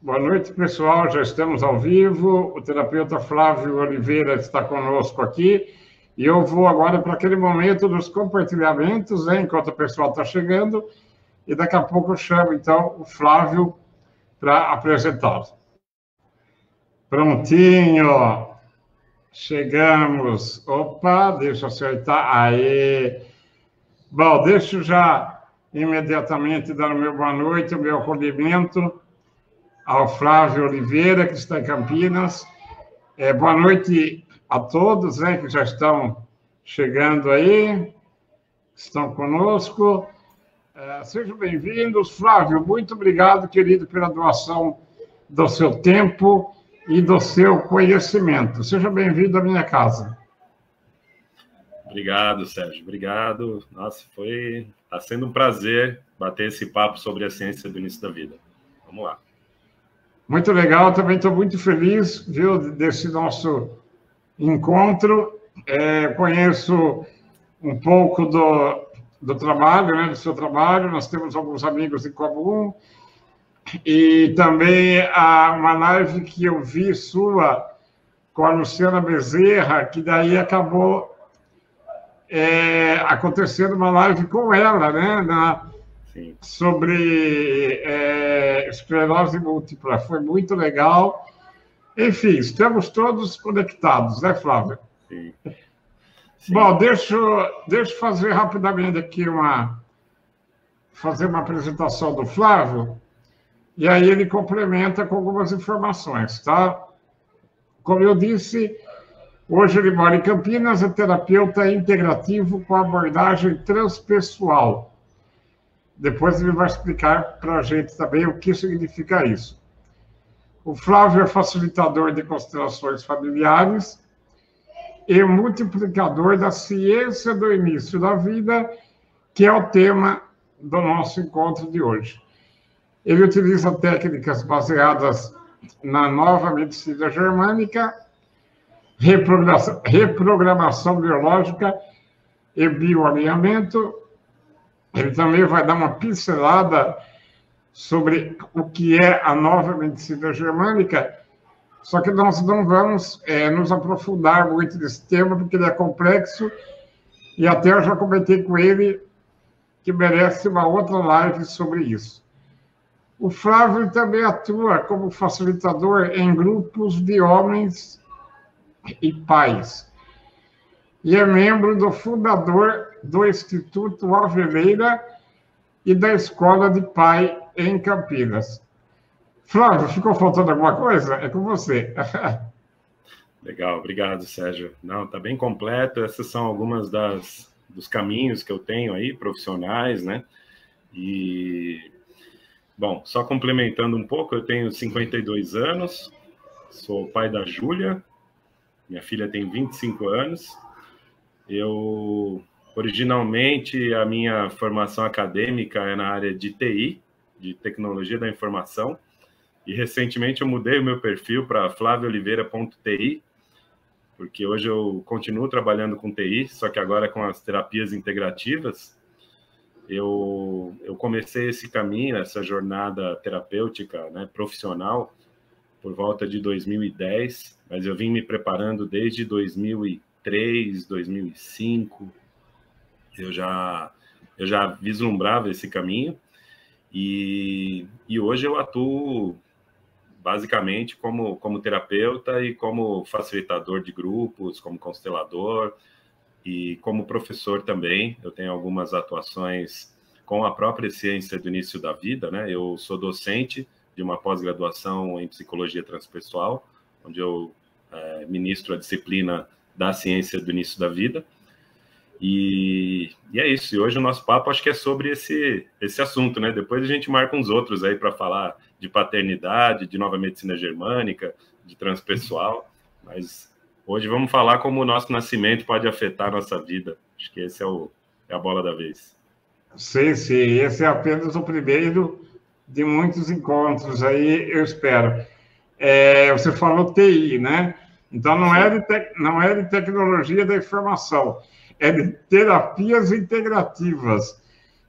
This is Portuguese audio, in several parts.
Boa noite, pessoal. Já estamos ao vivo. O terapeuta Flávio Oliveira está conosco aqui. E eu vou agora para aquele momento dos compartilhamentos, né, enquanto o pessoal está chegando. E daqui a pouco eu chamo, então, o Flávio para apresentá-lo. Prontinho. Chegamos. Opa, deixa eu acertar. Aê! Bom, deixa eu já imediatamente dar o meu boa noite, o meu acolhimento ao Flávio Oliveira, que está em Campinas. Boa noite a todos, né, que já estão chegando aí, estão conosco. Sejam bem-vindos. Flávio, muito obrigado, querido, pela doação do seu tempo e do seu conhecimento. Seja bem-vindo à minha casa. Obrigado, Sérgio. Obrigado. Nossa, está sendo um prazer bater esse papo sobre a ciência do início da vida. Vamos lá. Muito legal, também estou muito feliz, viu, desse nosso encontro. Conheço um pouco do trabalho, né, do seu trabalho, nós temos alguns amigos em comum, e também uma live que eu vi sua com a Luciana Bezerra, que daí acabou acontecendo uma live com ela, né, sobre esclerose múltipla. Foi muito legal. Enfim, estamos todos conectados, né, Flávio? Sim. Sim. Bom, deixa eu fazer rapidamente aqui fazer uma apresentação do Flávio, e aí ele complementa com algumas informações, tá? Como eu disse, hoje ele mora em Campinas, é terapeuta integrativo com abordagem transpessoal. Depois ele vai explicar para a gente também o que significa isso. O Flávio é facilitador de constelações familiares e multiplicador da ciência do início da vida, que é o tema do nosso encontro de hoje. Ele utiliza técnicas baseadas na nova medicina germânica, reprogramação biológica e bioalinhamento. Ele também vai dar uma pincelada sobre o que é a nova medicina germânica, só que nós não vamos nos aprofundar muito nesse tema, porque ele é complexo, e até eu já comentei com ele que merece uma outra live sobre isso. O Flávio também atua como facilitador em grupos de homens e pais, e é membro do fundador do Instituto Aveleira e da Escola de Pai em Campinas. Flávio, ficou faltando alguma coisa? É com você. Legal, obrigado, Sérgio. Não, está bem completo. Essas são algumas dos caminhos que eu tenho aí, profissionais, né? E, bom, só complementando um pouco, eu tenho 52 anos, sou pai da Júlia, minha filha tem 25 anos. Originalmente, a minha formação acadêmica é na área de TI, de Tecnologia da Informação, e recentemente eu mudei o meu perfil para flaviooliveira.ti, porque hoje eu continuo trabalhando com TI, só que agora com as terapias integrativas. Eu comecei esse caminho, essa jornada terapêutica, né, profissional, por volta de 2010, mas eu vim me preparando desde 2003, 2005, eu já vislumbrava esse caminho, e hoje eu atuo basicamente como terapeuta e como facilitador de grupos, como constelador e como professor também. Eu tenho algumas atuações com a própria ciência do início da vida, né? Eu sou docente de uma pós-graduação em psicologia transpessoal, onde eu ministro a disciplina da ciência do início da vida. E é isso. E hoje o nosso papo acho que é sobre esse assunto, né? Depois a gente marca uns outros aí para falar de paternidade, de nova medicina germânica, de transpessoal. Mas hoje vamos falar como o nosso nascimento pode afetar a nossa vida. Acho que esse é a bola da vez. Sim, sim. Esse é apenas o primeiro de muitos encontros aí, eu espero. Você falou TI, né? Então, não é de tecnologia da informação, é de terapias integrativas.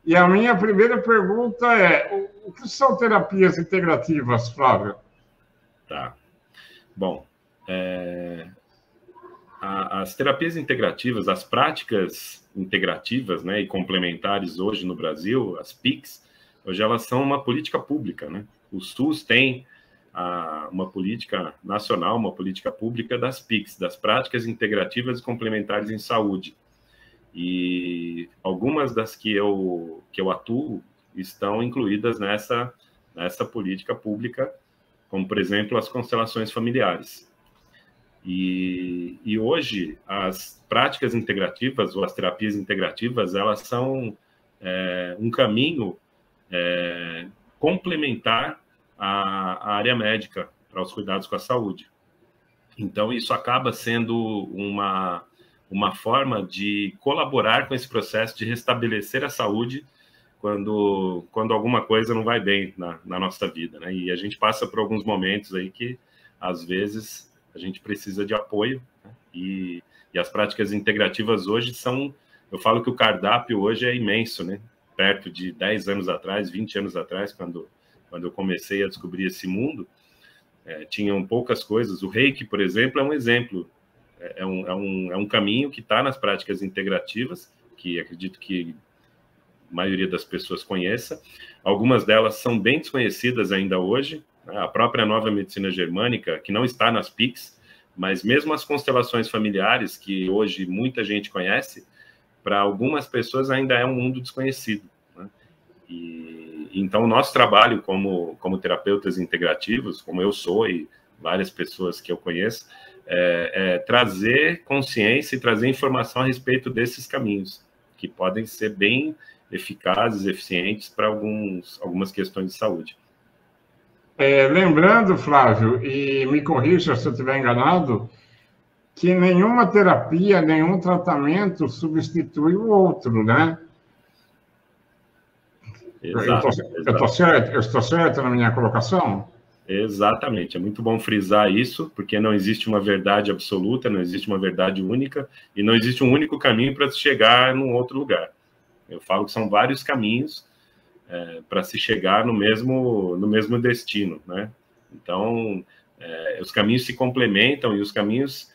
E a minha primeira pergunta é: o que são terapias integrativas, Flávio? Tá. Bom, as terapias integrativas, as práticas integrativas, né, e complementares hoje no Brasil, as PICs, hoje elas são uma política pública, né? O SUS tem uma política nacional, uma política pública das PICs, das práticas integrativas e complementares em saúde. E algumas das que eu atuo estão incluídas nessa política pública, como, por exemplo, as constelações familiares. E hoje, as práticas integrativas, ou as terapias integrativas, elas são um caminho complementar à área médica para os cuidados com a saúde. Então, isso acaba sendo uma forma de colaborar com esse processo de restabelecer a saúde quando alguma coisa não vai bem na nossa vida, né? E a gente passa por alguns momentos aí que, às vezes, a gente precisa de apoio, né? E as práticas integrativas hoje eu falo que o cardápio hoje é imenso, né? Perto de 10 anos atrás, 20 anos atrás, quando eu comecei a descobrir esse mundo, tinham poucas coisas. O Reiki, por exemplo, é um exemplo. É um caminho que está nas práticas integrativas, que acredito que a maioria das pessoas conheça. Algumas delas são bem desconhecidas ainda hoje. A própria nova medicina germânica, que não está nas PICs, mas mesmo as constelações familiares, que hoje muita gente conhece, para algumas pessoas ainda é um mundo desconhecido, né? Então, o nosso trabalho como terapeutas integrativos, como eu sou e várias pessoas que eu conheço, trazer consciência e trazer informação a respeito desses caminhos, que podem ser bem eficazes, eficientes para algumas questões de saúde. Lembrando, Flávio, e me corrija se eu estiver enganado, que nenhuma terapia, nenhum tratamento substitui o outro, né? Exato, eu estou certo na minha colocação? Exatamente, é muito bom frisar isso, porque não existe uma verdade absoluta, não existe uma verdade única, e não existe um único caminho para se chegar num outro lugar. Eu falo que são vários caminhos para se chegar no mesmo destino, né? Então, os caminhos se complementam, e os caminhos,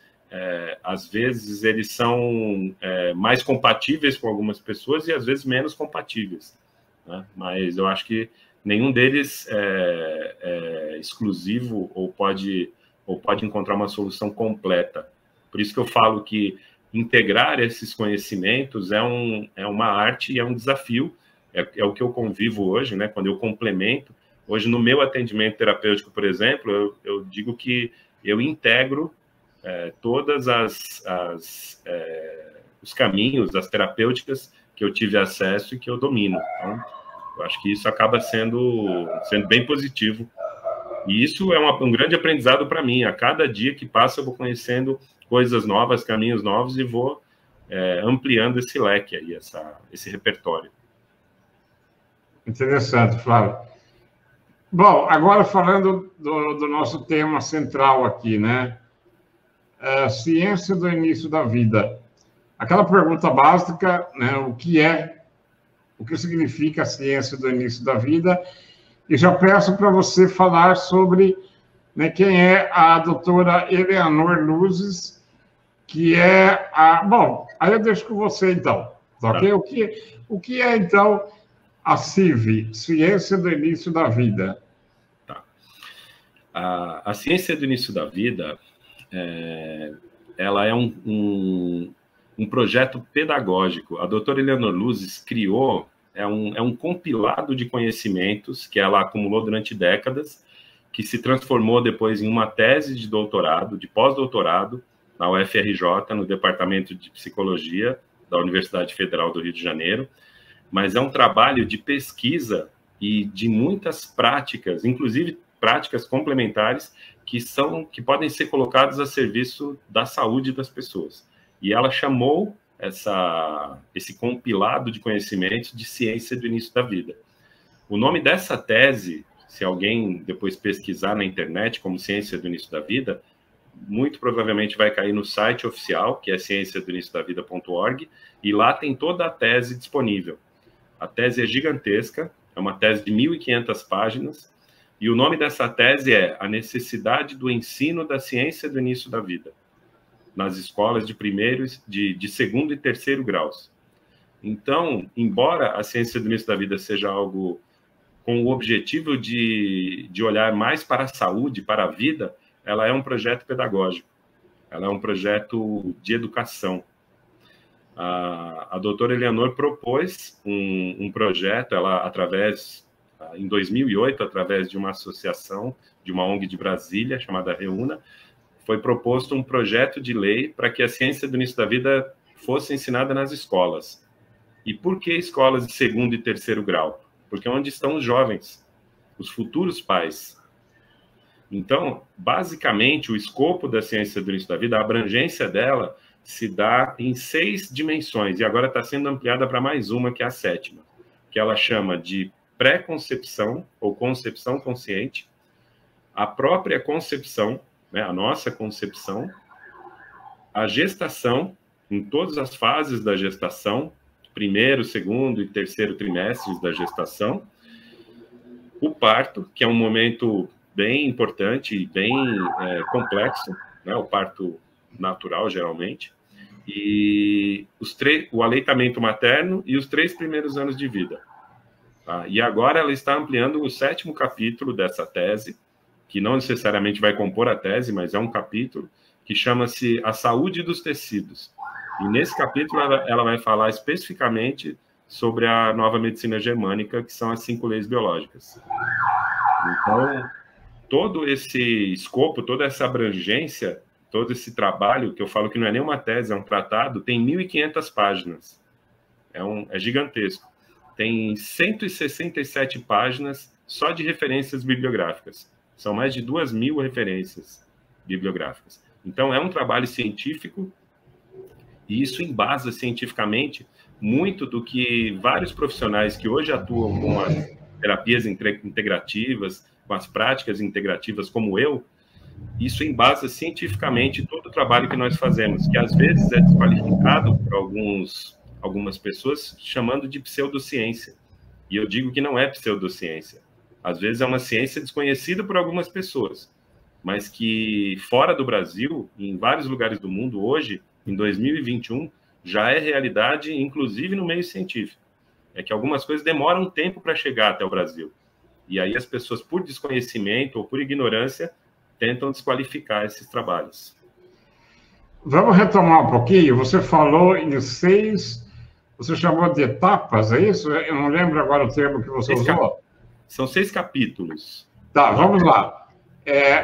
às vezes, eles são mais compatíveis com algumas pessoas e, às vezes, menos compatíveis, né? Mas eu acho que nenhum deles é exclusivo ou pode encontrar uma solução completa. Por isso que eu falo que integrar esses conhecimentos é uma arte e é um desafio. É o que eu convivo hoje, né? Quando eu complemento. Hoje, no meu atendimento terapêutico, por exemplo, eu digo que eu integro todas os caminhos, as terapêuticas que eu tive acesso e que eu domino. Então, eu acho que isso acaba sendo bem positivo. E isso é um grande aprendizado para mim. A cada dia que passa, eu vou conhecendo coisas novas, caminhos novos, e vou ampliando esse leque aí, esse repertório. Interessante, Flávio. Bom, agora falando do nosso tema central aqui, né? Ciência do início da vida. Aquela pergunta básica, né? O que significa a ciência do início da vida? E já peço para você falar sobre, né, quem é a doutora Eleanor Luzes, que é Bom, aí eu deixo com você, então. Tá. Ok? O que é, então, a CIV, Ciência do Início da Vida? Tá. A ciência do início da vida, ela é um projeto pedagógico. A doutora Eleanor Luzes criou um compilado de conhecimentos que ela acumulou durante décadas, que se transformou depois em uma tese de doutorado, de pós-doutorado, na UFRJ, no Departamento de Psicologia da Universidade Federal do Rio de Janeiro. Mas é um trabalho de pesquisa e de muitas práticas, inclusive práticas complementares, que podem ser colocadas a serviço da saúde das pessoas. E ela chamou esse compilado de conhecimentos de ciência do início da vida. O nome dessa tese, se alguém depois pesquisar na internet como ciência do início da vida, muito provavelmente vai cair no site oficial, que é cienciadoiniciodavida.org, e lá tem toda a tese disponível. A tese é gigantesca, é uma tese de 1.500 páginas, e o nome dessa tese é A Necessidade do Ensino da Ciência do Início da Vida, nas escolas de segundo e terceiro graus. Então, embora a ciência do início da vida seja algo com o objetivo de olhar mais para a saúde, para a vida, ela é um projeto pedagógico, ela é um projeto de educação. A doutora Eleanor propôs um projeto, em 2008, através de uma associação, de uma ONG de Brasília, chamada Reúna, foi proposto um projeto de lei para que a ciência do início da vida fosse ensinada nas escolas. E por que escolas de segundo e terceiro grau? Porque é onde estão os jovens, os futuros pais. Então, basicamente, o escopo da ciência do início da vida, a abrangência dela, se dá em 6 dimensões, e agora está sendo ampliada para mais uma, que é a 7ª, que ela chama de pré-concepção, ou concepção consciente, a própria concepção, né, a nossa concepção, a gestação, em todas as fases da gestação, primeiro, segundo e terceiro trimestres da gestação, o parto, que é um momento bem importante e bem complexo, né, o parto natural, geralmente, e o aleitamento materno e os 3 primeiros anos de vida. Tá? E agora ela está ampliando o 7º capítulo dessa tese, que não necessariamente vai compor a tese, mas é um capítulo que chama-se A Saúde dos Tecidos. E nesse capítulo ela vai falar especificamente sobre a nova medicina germânica, que são as 5 leis biológicas. Então, todo esse escopo, toda essa abrangência, todo esse trabalho, que eu falo que não é nem uma tese, é um tratado, tem 1.500 páginas. É gigantesco. Tem 167 páginas só de referências bibliográficas. São mais de 2.000 referências bibliográficas. Então, é um trabalho científico, e isso embasa cientificamente muito do que vários profissionais que hoje atuam com as terapias integrativas, com as práticas integrativas, como eu, isso embasa cientificamente todo o trabalho que nós fazemos, que às vezes é desqualificado por algumas pessoas, chamando de pseudociência. E eu digo que não é pseudociência. Às vezes é uma ciência desconhecida por algumas pessoas, mas que fora do Brasil, em vários lugares do mundo, hoje, em 2021, já é realidade, inclusive no meio científico. É que algumas coisas demoram um tempo para chegar até o Brasil. E aí as pessoas, por desconhecimento ou por ignorância, tentam desqualificar esses trabalhos. Vamos retomar um pouquinho. Você falou em 6, você chamou de etapas, é isso? Eu não lembro agora o termo que você usou. São 6 capítulos. Tá, vamos lá.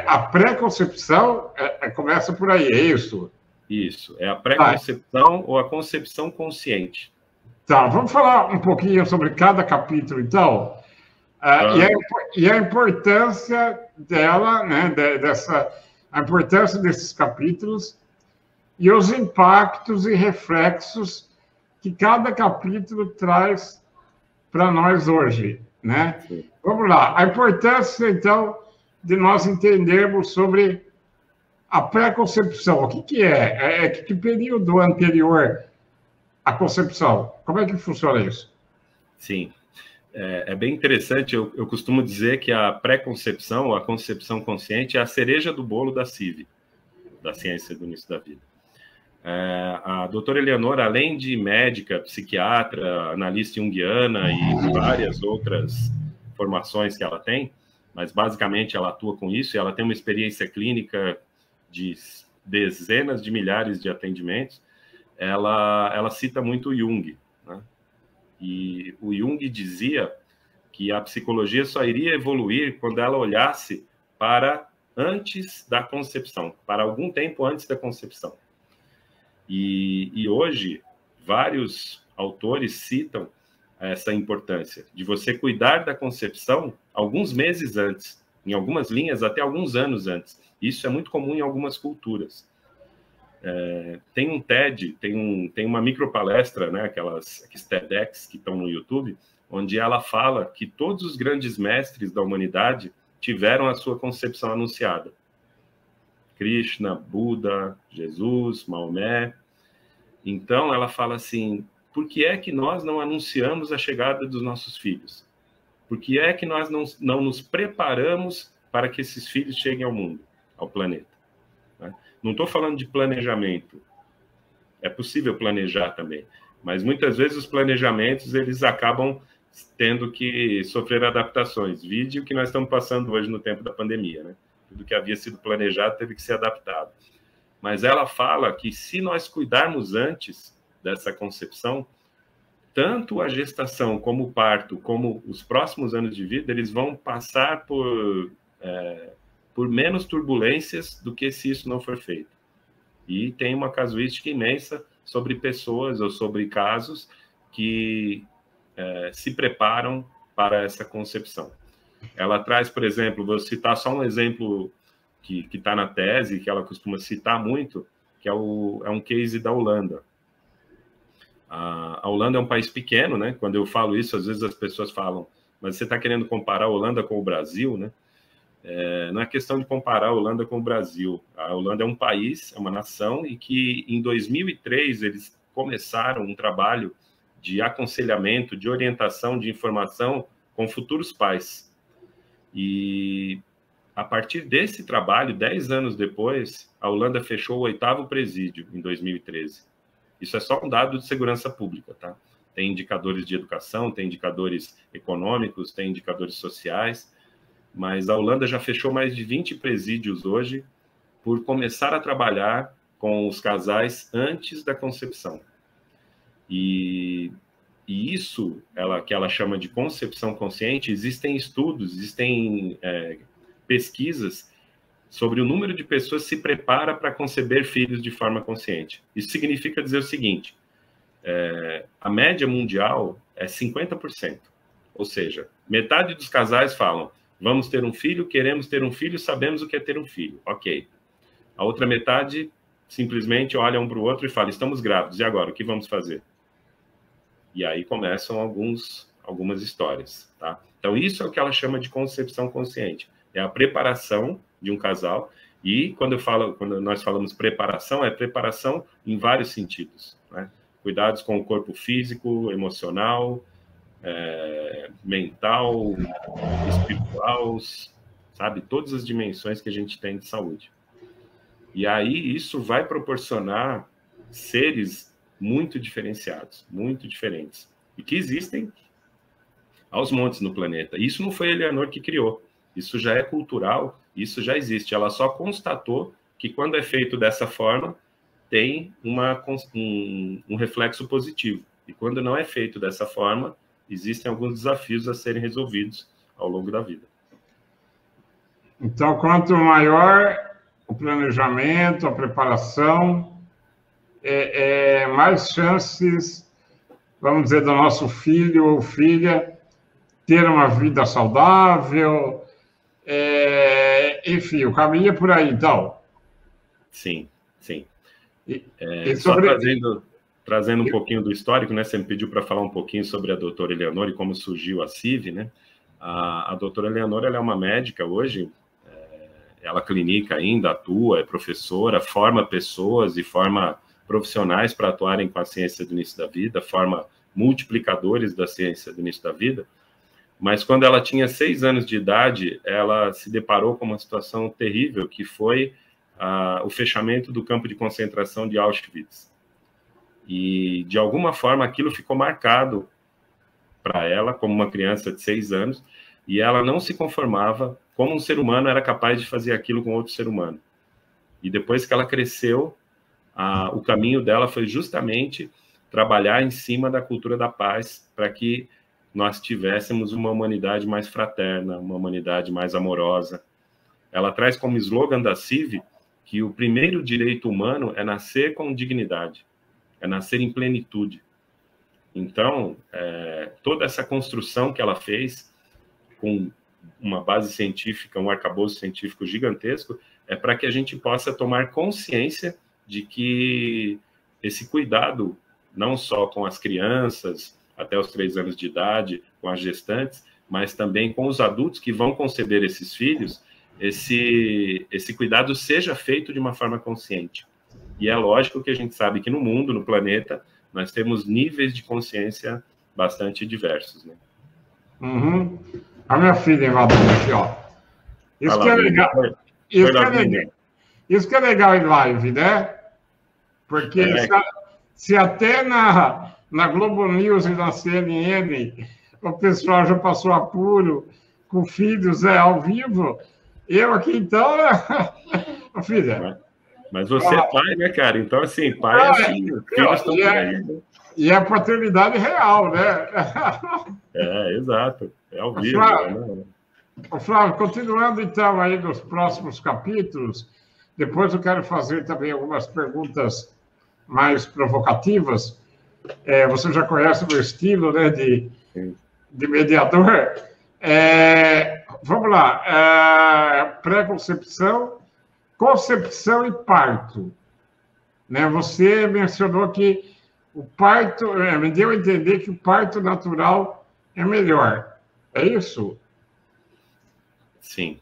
A pré-concepção começa por aí, é isso? Isso, é a pré-concepção ou a concepção consciente. Tá, vamos falar um pouquinho sobre cada capítulo, então. E a importância dela, né, a importância desses capítulos e os impactos e reflexos que cada capítulo traz para nós hoje, né? Sim. Vamos lá. A importância, então, de nós entendermos sobre a pré-concepção. O que é? Que período anterior à concepção? Como é que funciona isso? Sim. É bem interessante. Eu costumo dizer que a pré-concepção, ou a concepção consciente, é a cereja do bolo da CIV, da ciência do início da vida. A doutora Eleanor, além de médica, psiquiatra, analista junguiana e várias outras formações que ela tem, mas basicamente ela atua com isso, e ela tem uma experiência clínica de dezenas de milhares de atendimentos. Ela cita muito o Jung, né? E o Jung dizia que a psicologia só iria evoluir quando ela olhasse para antes da concepção, para algum tempo antes da concepção. E hoje, vários autores citam essa importância de você cuidar da concepção alguns meses antes, em algumas linhas até alguns anos antes. Isso é muito comum em algumas culturas. tem um TED, tem uma micropalestra, né, aquelas TEDx que estão no YouTube, onde ela fala que todos os grandes mestres da humanidade tiveram a sua concepção anunciada. Krishna, Buda, Jesus, Maomé. Então, ela fala assim, por que é que nós não anunciamos a chegada dos nossos filhos? Por que é que nós não nos preparamos para que esses filhos cheguem ao mundo, ao planeta? Não estou falando de planejamento. É possível planejar também. Mas muitas vezes os planejamentos eles acabam tendo que sofrer adaptações. Vide o que nós estamos passando hoje no tempo da pandemia, né? Tudo que havia sido planejado teve que ser adaptado. Mas ela fala que se nós cuidarmos antes dessa concepção, tanto a gestação como o parto, como os próximos anos de vida, eles vão passar por menos turbulências do que se isso não for feito. E tem uma casuística imensa sobre pessoas ou sobre casos que se preparam para essa concepção. Ela traz, por exemplo, vou citar só um exemplo que está na tese, que ela costuma citar muito, que é um case da Holanda. A Holanda é um país pequeno, né? Quando eu falo isso, às vezes as pessoas falam, mas você está querendo comparar a Holanda com o Brasil, né? Não é questão de comparar a Holanda com o Brasil. A Holanda é um país, é uma nação, e que em 2003 eles começaram um trabalho de aconselhamento, de orientação, de informação com futuros pais. E a partir desse trabalho, 10 anos depois, a Holanda fechou o 8º presídio em 2013. Isso é só um dado de segurança pública, tá? Tem indicadores de educação, tem indicadores econômicos, tem indicadores sociais, mas a Holanda já fechou mais de 20 presídios hoje por começar a trabalhar com os casais antes da concepção. E isso, que ela chama de concepção consciente, existem estudos, existem pesquisas sobre o número de pessoas que se prepara para conceber filhos de forma consciente. Isso significa dizer o seguinte, a média mundial é 50%, ou seja, metade dos casais falam, vamos ter um filho, queremos ter um filho, sabemos o que é ter um filho. Ok. A outra metade simplesmente olha um para o outro e fala, estamos grávidos, e agora, o que vamos fazer? E aí começam algumas histórias, tá? Então, isso é o que ela chama de concepção consciente. É a preparação de um casal, e quando nós falamos preparação, é preparação em vários sentidos, né? Cuidados com o corpo físico, emocional, mental, espiritual, sabe? Todas as dimensões que a gente tem de saúde. E aí isso vai proporcionar seres muito diferenciados, muito diferentes, e que existem aos montes no planeta. Isso não foi a Eleanor que criou, isso já é cultural, isso já existe. Ela só constatou que quando é feito dessa forma, tem um reflexo positivo. E quando não é feito dessa forma, existem alguns desafios a serem resolvidos ao longo da vida. Então, quanto maior o planejamento, a preparação, mais chances, vamos dizer, do nosso filho ou filha ter uma vida saudável, enfim, o caminho é por aí, então. Sim, sim. Sobre... Só trazendo um pouquinho do histórico, né? Você me pediu para falar um pouquinho sobre a doutora Eleanor e como surgiu a CIV, né? A doutora Eleanor, ela é uma médica hoje, ela clinica ainda, atua, é professora, forma pessoas e forma profissionais para atuarem com a ciência do início da vida, forma multiplicadores da ciência do início da vida, mas quando ela tinha 6 anos de idade, ela se deparou com uma situação terrível, que foi o fechamento do campo de concentração de Auschwitz. E, de alguma forma, aquilo ficou marcado para ela, como uma criança de 6 anos, e ela não se conformava como um ser humano era capaz de fazer aquilo com outro ser humano. E depois que ela cresceu, o caminho dela foi justamente trabalhar em cima da cultura da paz, para que nós tivéssemos uma humanidade mais fraterna, uma humanidade mais amorosa. Ela traz como slogan da CIV que o primeiro direito humano é nascer com dignidade, é nascer em plenitude. Então, toda essa construção que ela fez, com uma base científica, um arcabouço científico gigantesco, é para que a gente possa tomar consciência de que esse cuidado, não só com as crianças até os 3 anos de idade, com as gestantes, mas também com os adultos que vão conceber esses filhos, esse cuidado seja feito de uma forma consciente. E é lógico que a gente sabe que no mundo, no planeta, nós temos níveis de consciência bastante diversos, né? Uhum. A minha filha invadiu aqui, ó. Isso que é legal. Isso que é legal em live, né? Porque se até na Globo News e na CNN o pessoal já passou apuro com filhos ao vivo, eu aqui então, filha. Mas você é pai, né, cara? Então, assim, pai é assim, filhos estão por aí. Né? E é paternidade real, né? Exato. É ao vivo. Flávio, continuando então aí nos próximos capítulos, depois eu quero fazer também algumas perguntas mais provocativas. Você já conhece o meu estilo, né, de mediador. Vamos lá. Pré-concepção, concepção e parto. Né? Você mencionou que o parto, me deu a entender que o parto natural é melhor. É isso? Sim.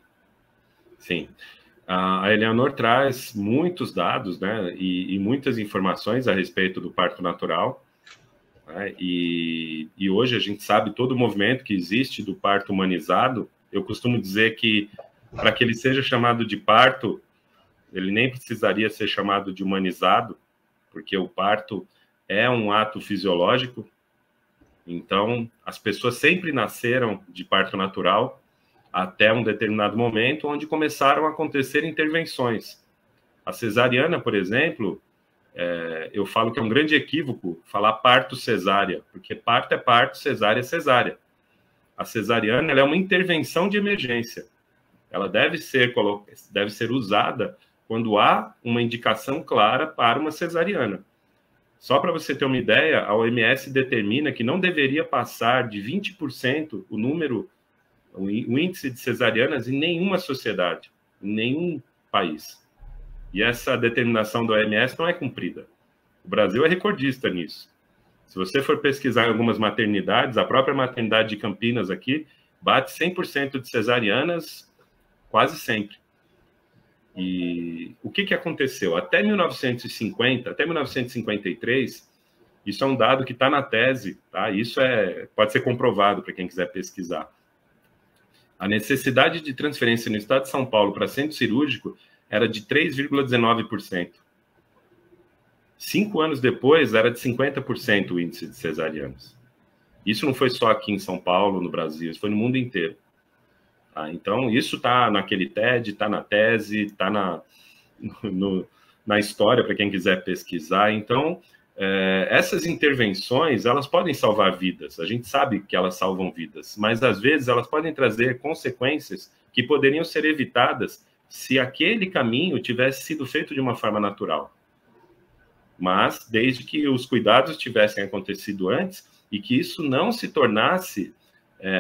A Eleanor traz muitos dados, né, e muitas informações a respeito do parto natural. Né, e hoje a gente sabe todo o movimento que existe do parto humanizado. Eu costumo dizer que, para que ele seja chamado de parto, ele nem precisaria ser chamado de humanizado, porque o parto é um ato fisiológico. Então, as pessoas sempre nasceram de parto natural até um determinado momento onde começaram a acontecer intervenções. A cesariana, por exemplo, eu falo que é um grande equívoco falar parto cesárea, porque parto é parto, cesárea é cesárea. A cesariana ela é uma intervenção de emergência. Ela deve ser usada quando há uma indicação clara para uma cesariana. Só para você ter uma ideia, a OMS determina que não deveria passar de 20% o índice de cesarianas em nenhuma sociedade, em nenhum país. E essa determinação da OMS não é cumprida. O Brasil é recordista nisso. Se você for pesquisar em algumas maternidades, a própria maternidade de Campinas aqui bate 100% de cesarianas quase sempre. E o que aconteceu? Até 1950, até 1953, isso é um dado que está na tese, tá? Isso pode ser comprovado para quem quiser pesquisar. A necessidade de transferência no estado de São Paulo para centro cirúrgico era de 3,19%. 5 anos depois, era de 50% o índice de cesarianas. Isso não foi só aqui em São Paulo, no Brasil, isso foi no mundo inteiro. Tá? Então, isso está naquele TED, está na tese, está na história, para quem quiser pesquisar. Então, essas intervenções, elas podem salvar vidas. A gente sabe que elas salvam vidas, mas, às vezes, elas podem trazer consequências que poderiam ser evitadas se aquele caminho tivesse sido feito de uma forma natural. Mas, desde que os cuidados tivessem acontecido antes e que isso não se tornasse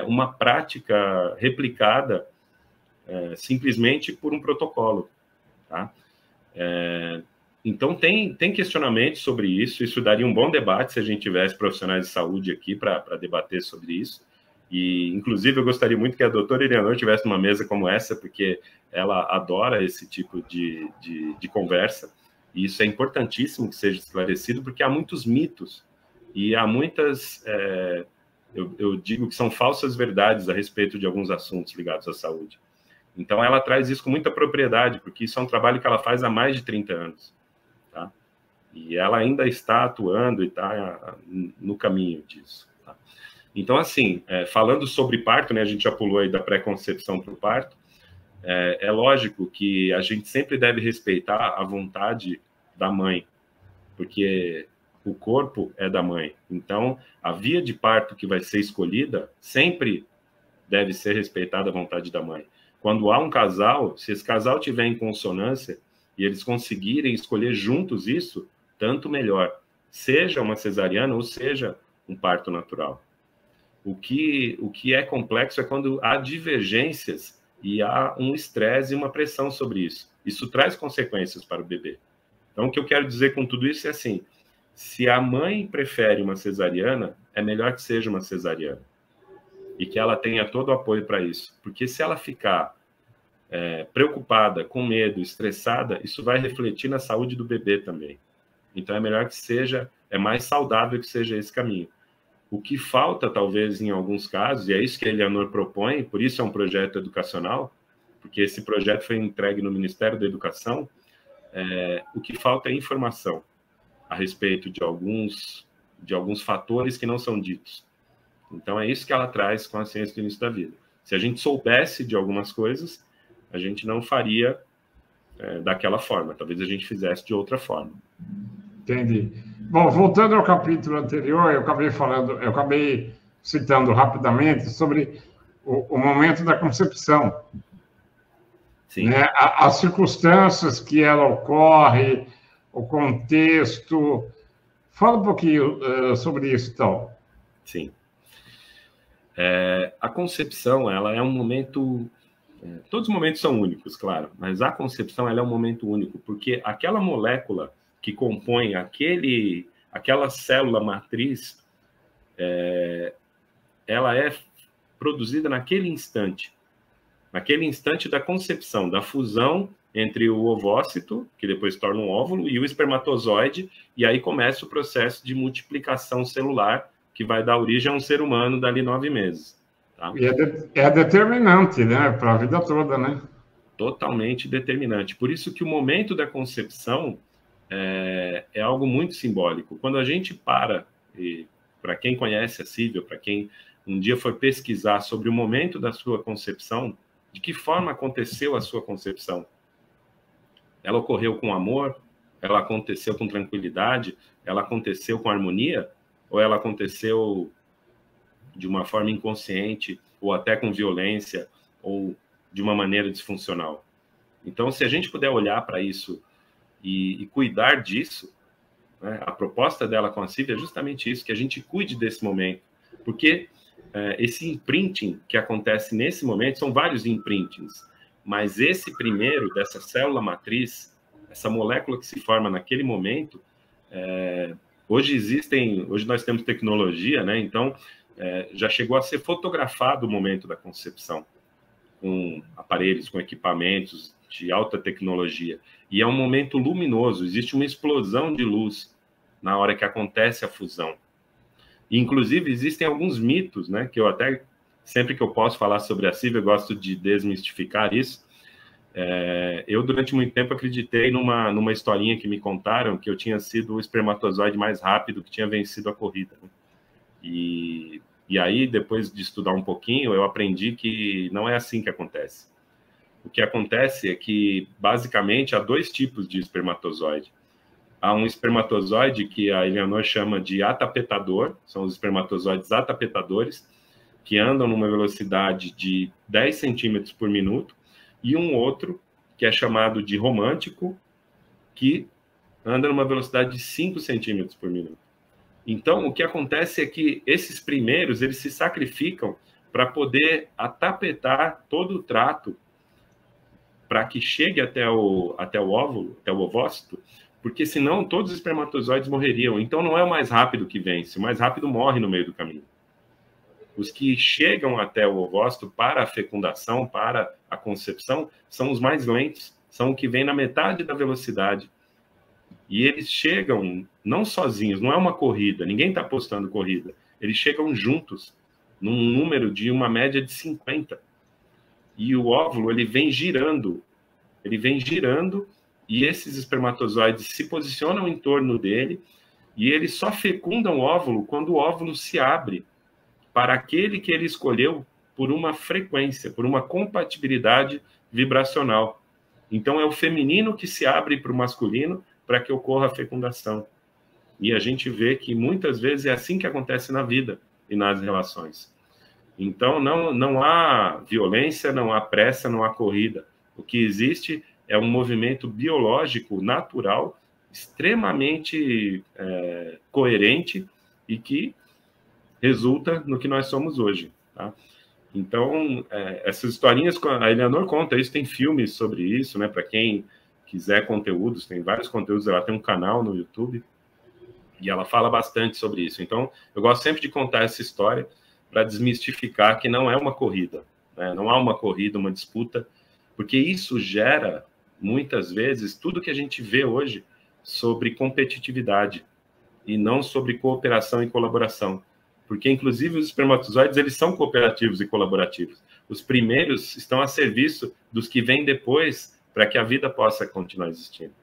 uma prática replicada simplesmente por um protocolo. Tá? Então, tem questionamentos sobre isso. Isso daria um bom debate se a gente tivesse profissionais de saúde aqui para debater sobre isso. E, inclusive, eu gostaria muito que a doutora Eleanor tivesse uma mesa como essa, porque ela adora esse tipo de conversa. E isso é importantíssimo que seja esclarecido, porque há muitos mitos e há muitas, eu digo que são falsas verdades a respeito de alguns assuntos ligados à saúde. Então, ela traz isso com muita propriedade, porque isso é um trabalho que ela faz há mais de 30 anos. Tá? E ela ainda está atuando e está no caminho disso. Tá? Então, assim, falando sobre parto, né, a gente já pulou aí da pré-concepção para o parto, é lógico que a gente sempre deve respeitar a vontade da mãe, porque o corpo é da mãe. Então, a via de parto que vai ser escolhida sempre deve ser respeitada a vontade da mãe. Quando há um casal, se esse casal tiver em consonância e eles conseguirem escolher juntos isso, tanto melhor. Seja uma cesariana ou seja um parto natural. O que é complexo é quando há divergências e há um estresse e uma pressão sobre isso. Isso traz consequências para o bebê. Então, o que eu quero dizer com tudo isso é assim, se a mãe prefere uma cesariana, é melhor que seja uma cesariana. E que ela tenha todo o apoio para isso. Porque se ela ficar preocupada, com medo, estressada, isso vai refletir na saúde do bebê também. Então, é melhor que seja, é mais saudável que seja esse caminho. O que falta, talvez, em alguns casos, e é isso que a Eleanor propõe, por isso é um projeto educacional, porque esse projeto foi entregue no Ministério da Educação, o que falta é informação a respeito de alguns fatores que não são ditos. Então, é isso que ela traz com a ciência do início da vida. Se a gente soubesse de algumas coisas, a gente não faria daquela forma. Talvez a gente fizesse de outra forma. Entendi. Bom, voltando ao capítulo anterior, eu acabei citando rapidamente sobre o momento da concepção. Sim. Né? As circunstâncias que ela ocorre, o contexto. Fala um pouquinho sobre isso, então. Sim. A concepção, ela é um momento... todos os momentos são únicos, claro, mas a concepção ela é um momento único, porque aquela molécula que compõe aquela célula matriz, ela é produzida naquele instante da concepção, da fusão entre o ovócito, que depois torna um óvulo, e o espermatozoide, e aí começa o processo de multiplicação celular, que vai dar origem a um ser humano dali 9 meses. Tá? E é determinante, né, para a vida toda, né? Totalmente determinante. Por isso que o momento da concepção é algo muito simbólico. Quando a gente para quem conhece a Cívia, para quem um dia for pesquisar sobre o momento da sua concepção, de que forma aconteceu a sua concepção? Ela ocorreu com amor? Ela aconteceu com tranquilidade? Ela aconteceu com harmonia? Ou ela aconteceu de uma forma inconsciente, ou até com violência, ou de uma maneira disfuncional? Então, se a gente puder olhar para isso e cuidar disso, né, a proposta dela com a Cívia é justamente isso, que a gente cuide desse momento, porque esse imprinting que acontece nesse momento, são vários imprintings, mas esse primeiro, dessa célula matriz, essa molécula que se forma naquele momento, hoje nós temos tecnologia, né? Então, já chegou a ser fotografado o momento da concepção, com aparelhos, com equipamentos de alta tecnologia. E é um momento luminoso, existe uma explosão de luz na hora que acontece a fusão. E, inclusive, existem alguns mitos, né, que eu até, sempre que eu posso falar sobre a Cívia, eu gosto de desmistificar isso. Eu, durante muito tempo, acreditei numa historinha que me contaram que eu tinha sido o espermatozoide mais rápido que tinha vencido a corrida. Né? E aí, depois de estudar um pouquinho, eu aprendi que não é assim que acontece. O que acontece é que, basicamente, há 2 tipos de espermatozoide. Há um espermatozoide que a Eleanor chama de atapetador, são os espermatozoides atapetadores, que andam numa velocidade de 10 centímetros por minuto, e um outro, que é chamado de romântico, que anda numa velocidade de 5 centímetros por minuto. Então, o que acontece é que esses primeiros, eles se sacrificam para poder atapetar todo o trato para que chegue até o óvulo, até o ovócito, porque senão todos os espermatozoides morreriam. Então, não é o mais rápido que vence, o mais rápido morre no meio do caminho. Os que chegam até o ovócito para a fecundação, para a concepção, são os mais lentos, são o que vem na metade da velocidade. E eles chegam não sozinhos, não é uma corrida, ninguém está apostando corrida. Eles chegam juntos, num número de uma média de 50. E o óvulo, ele vem girando, e esses espermatozoides se posicionam em torno dele, e eles só fecundam o óvulo quando o óvulo se abre para aquele que ele escolheu por uma frequência, por uma compatibilidade vibracional. Então, é o feminino que se abre para o masculino para que ocorra a fecundação. E a gente vê que muitas vezes é assim que acontece na vida e nas relações. Então, não há violência, não há pressa, não há corrida. O que existe é um movimento biológico natural, extremamente coerente e que resulta no que nós somos hoje. Tá? Então, essas historinhas, a Eleanor conta isso, tem filmes sobre isso, né? Para quem quiser conteúdos, tem vários conteúdos, ela tem um canal no YouTube, e ela fala bastante sobre isso. Então, eu gosto sempre de contar essa história para desmistificar que não é uma corrida, né? Não há uma corrida, uma disputa, porque isso gera, muitas vezes, tudo que a gente vê hoje sobre competitividade e não sobre cooperação e colaboração. Porque, inclusive, os espermatozoides, eles são cooperativos e colaborativos. Os primeiros estão a serviço dos que vêm depois para que a vida possa continuar existindo.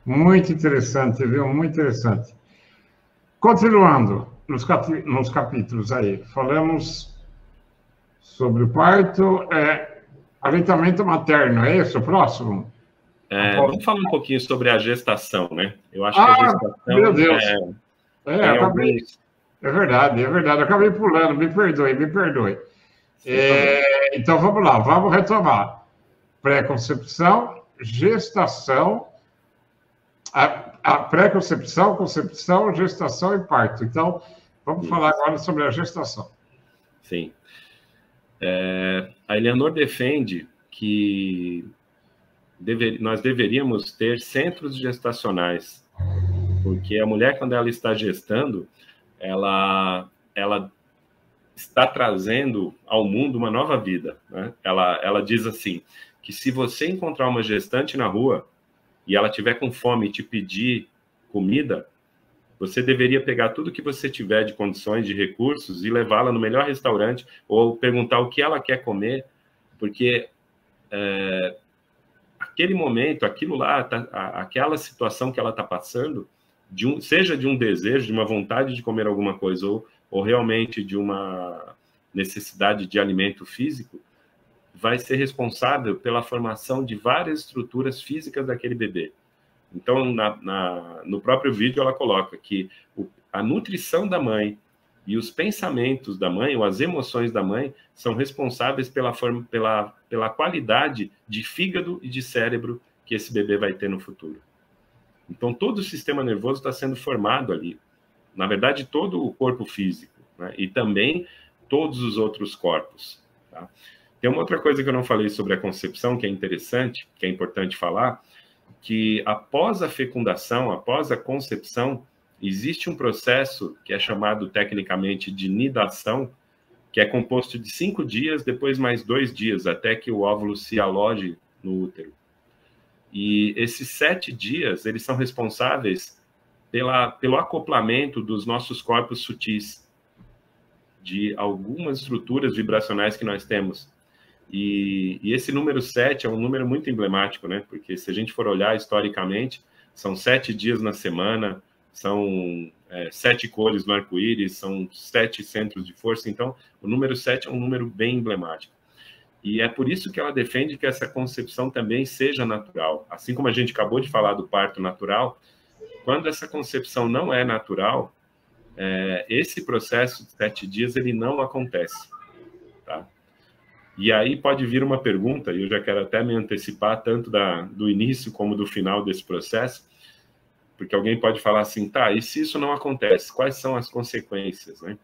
Muito interessante, viu? Muito interessante. Continuando nos capítulos aí, falamos sobre o parto, aleitamento materno, é isso o próximo? Vamos falar um pouquinho sobre a gestação, né? Eu acho que a gestação... Meu Deus! É verdade, eu acabei pulando, me perdoe. Então, vamos lá, vamos retomar. Pré-concepção, gestação, a pré-concepção, concepção, gestação e parto. Então, vamos falar agora sobre a gestação. Sim. A Eleanor defende que nós deveríamos ter centros gestacionais, porque a mulher, quando ela está gestando, ela está trazendo ao mundo uma nova vida, né? Ela diz assim, que se você encontrar uma gestante na rua e ela tiver com fome e te pedir comida, você deveria pegar tudo que você tiver de condições, de recursos, e levá-la no melhor restaurante, ou perguntar o que ela quer comer, porque aquele momento, aquilo lá, aquela situação que ela está passando, seja de um desejo, de uma vontade de comer alguma coisa, ou realmente de uma necessidade de alimento físico, vai ser responsável pela formação de várias estruturas físicas daquele bebê. Então, no próprio vídeo, ela coloca que a nutrição da mãe e os pensamentos da mãe, ou as emoções da mãe, são responsáveis pela qualidade de fígado e de cérebro que esse bebê vai ter no futuro. Então, todo o sistema nervoso está sendo formado ali. Na verdade, todo o corpo físico, né? E também todos os outros corpos. Tá? Tem uma outra coisa que eu não falei sobre a concepção, que é interessante, que é importante falar, que após a fecundação, após a concepção, existe um processo que é chamado tecnicamente de nidação, que é composto de 5 dias, depois mais 2 dias, até que o óvulo se aloje no útero. E esses 7 dias, eles são responsáveis pelo acoplamento dos nossos corpos sutis, de algumas estruturas vibracionais que nós temos. E esse número 7 é um número muito emblemático, né? Porque se a gente for olhar historicamente, são 7 dias na semana, são 7 cores no arco-íris, são 7 centros de força. Então, o número 7 é um número bem emblemático. E é por isso que ela defende que essa concepção também seja natural. Assim como a gente acabou de falar do parto natural, quando essa concepção não é natural, esse processo de 7 dias ele não acontece. Tá? E aí pode vir uma pergunta, e eu já quero até me antecipar tanto do início como do final desse processo, porque alguém pode falar assim, tá, e se isso não acontece, quais são as consequências? Né?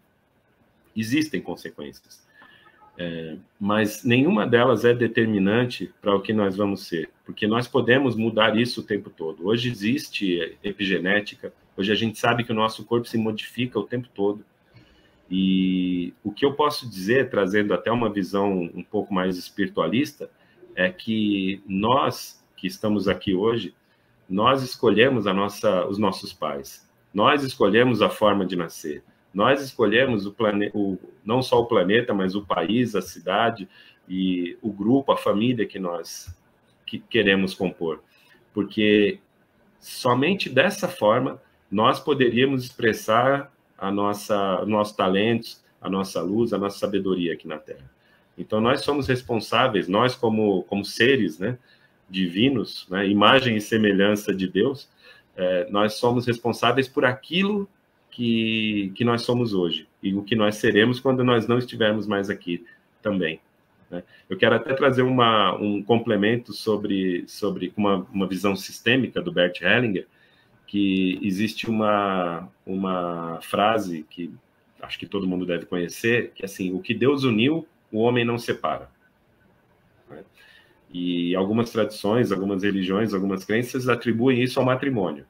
Existem consequências. Mas nenhuma delas é determinante para o que nós vamos ser, porque nós podemos mudar isso o tempo todo. Hoje existe epigenética, hoje a gente sabe que o nosso corpo se modifica o tempo todo. E o que eu posso dizer, trazendo até uma visão um pouco mais espiritualista, é que nós que estamos aqui hoje, nós escolhemos os nossos pais, nós escolhemos a forma de nascer. Nós escolhemos não só o planeta, mas o país, a cidade e o grupo, a família que nós queremos compor. Porque somente dessa forma nós poderíamos expressar nossos talentos, a nossa luz, a nossa sabedoria aqui na Terra. Então nós somos responsáveis, nós como seres, né, divinos, né, imagem e semelhança de Deus, nós somos responsáveis por aquilo que nós somos hoje e o que nós seremos quando nós não estivermos mais aqui também. Né? Eu quero até trazer um complemento sobre uma visão sistêmica do Bert Hellinger, que existe uma frase que acho que todo mundo deve conhecer, que é assim, o que Deus uniu, o homem não separa. Né? E algumas tradições, algumas religiões, algumas crenças atribuem isso ao matrimônio,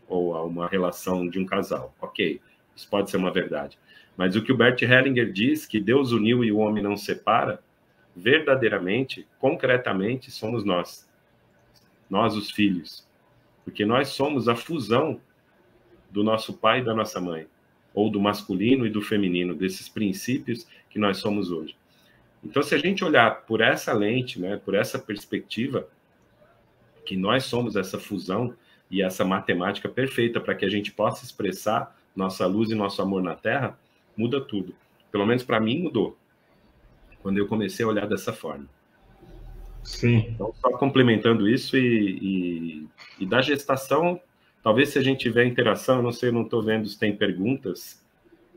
ou a uma relação de um casal. Ok, isso pode ser uma verdade. Mas o que o Bert Hellinger diz, que Deus uniu e o homem não separa, verdadeiramente, concretamente, somos nós os filhos. Porque nós somos a fusão do nosso pai e da nossa mãe, ou do masculino e do feminino, desses princípios que nós somos hoje. Então, se a gente olhar por essa lente, né, por essa perspectiva, que nós somos essa fusão e essa matemática perfeita para que a gente possa expressar nossa luz e nosso amor na Terra, muda tudo. Pelo menos para mim mudou, quando eu comecei a olhar dessa forma. Sim. Então, só complementando isso e da gestação, talvez se a gente tiver interação, não sei, não estou vendo se tem perguntas,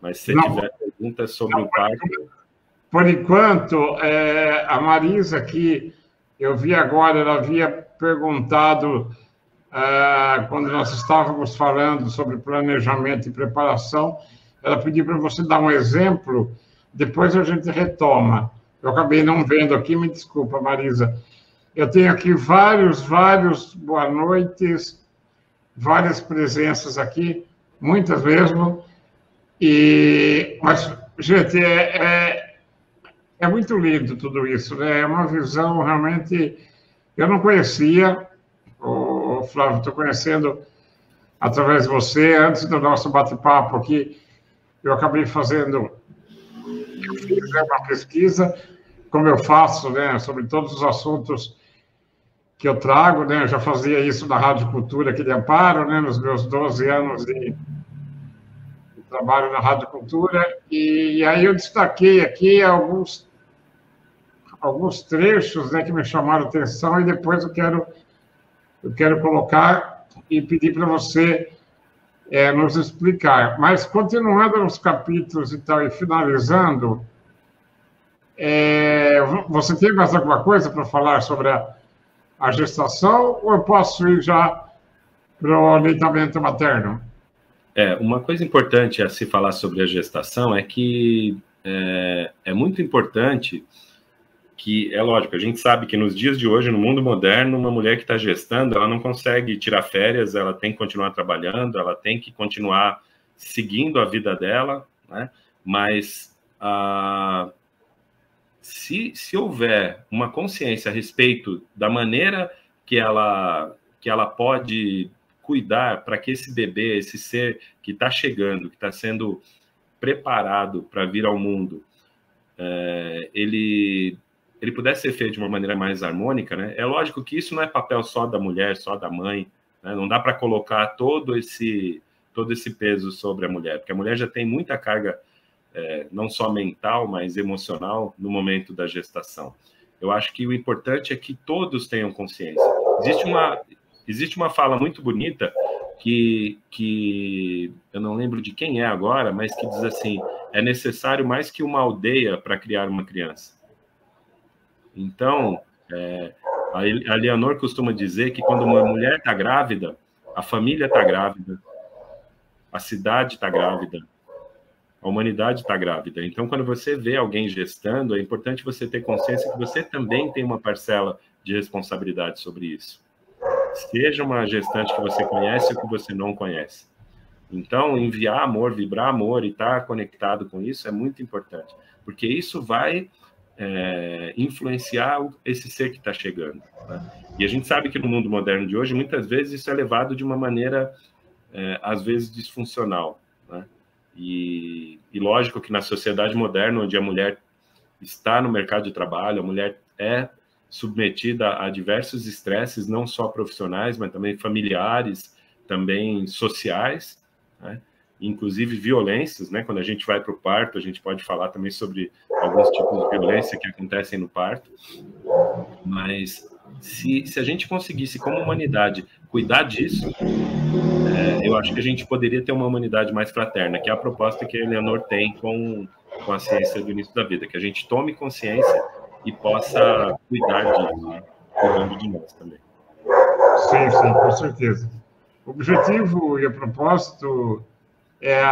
mas se tiver perguntas sobre o parto... Por enquanto, a Marisa, que eu vi agora, ela havia perguntado, quando nós estávamos falando sobre planejamento e preparação, ela pediu para você dar um exemplo, depois a gente retoma. Eu acabei não vendo aqui, me desculpa, Marisa. Eu tenho aqui vários boa noites, várias presenças aqui, muitas mesmo. Mas, gente, é muito lindo tudo isso, né? É uma visão realmente... Eu não conhecia, o Flávio, estou conhecendo através de você. Antes do nosso bate-papo aqui, eu acabei fazendo... Eu fiz uma pesquisa, como eu faço, né, sobre todos os assuntos que eu trago, né? Eu já fazia isso na Rádio Cultura aqui de Amparo, né, nos meus 12 anos de trabalho na Rádio Cultura, e aí eu destaquei aqui alguns trechos, né, que me chamaram a atenção, e depois eu quero colocar e pedir para você nos explicar. Mas, continuando nos capítulos e tal, e finalizando, você tem mais alguma coisa para falar sobre a gestação, ou eu posso ir já para o aleitamento materno? Uma coisa importante a se falar sobre a gestação é que é muito importante que, é lógico, a gente sabe que nos dias de hoje, no mundo moderno, uma mulher que está gestando, ela não consegue tirar férias, ela tem que continuar trabalhando, ela tem que continuar seguindo a vida dela, né? Mas se houver uma consciência a respeito da maneira que ela pode cuidar para que esse bebê, esse ser que está chegando, que está sendo preparado para vir ao mundo, ele pudesse ser feito de uma maneira mais harmônica, né? É lógico que isso não é papel só da mulher, só da mãe, né? Não dá para colocar todo esse peso sobre a mulher, porque a mulher já tem muita carga, não só mental, mas emocional, no momento da gestação. Eu acho que o importante é que todos tenham consciência. Existe uma fala muito bonita que eu não lembro de quem é agora, mas que diz assim: é necessário mais que uma aldeia para criar uma criança. Então, a Leonor costuma dizer que quando uma mulher está grávida, a família está grávida, a cidade está grávida, a humanidade está grávida. Então, quando você vê alguém gestando, é importante você ter consciência que você também tem uma parcela de responsabilidade sobre isso. Seja uma gestante que você conhece ou que você não conhece. Então, enviar amor, vibrar amor e estar conectado com isso é muito importante, porque isso vai influenciar esse ser que está chegando, né? E a gente sabe que no mundo moderno de hoje, muitas vezes isso é levado de uma maneira, às vezes, disfuncional, né? E lógico que na sociedade moderna, onde a mulher está no mercado de trabalho, a mulher é submetida a diversos estresses, não só profissionais, mas também familiares, também sociais, né? Inclusive violências, né? Quando a gente vai para o parto, a gente pode falar também sobre alguns tipos de violência que acontecem no parto. Mas se a gente conseguisse, como humanidade, cuidar disso, eu acho que a gente poderia ter uma humanidade mais fraterna, que é a proposta que a Eleanor tem com a ciência do início da vida, que a gente tome consciência e possa cuidar disso, né? Cuidando de nós também. Sim, com certeza. O objetivo e o propósito é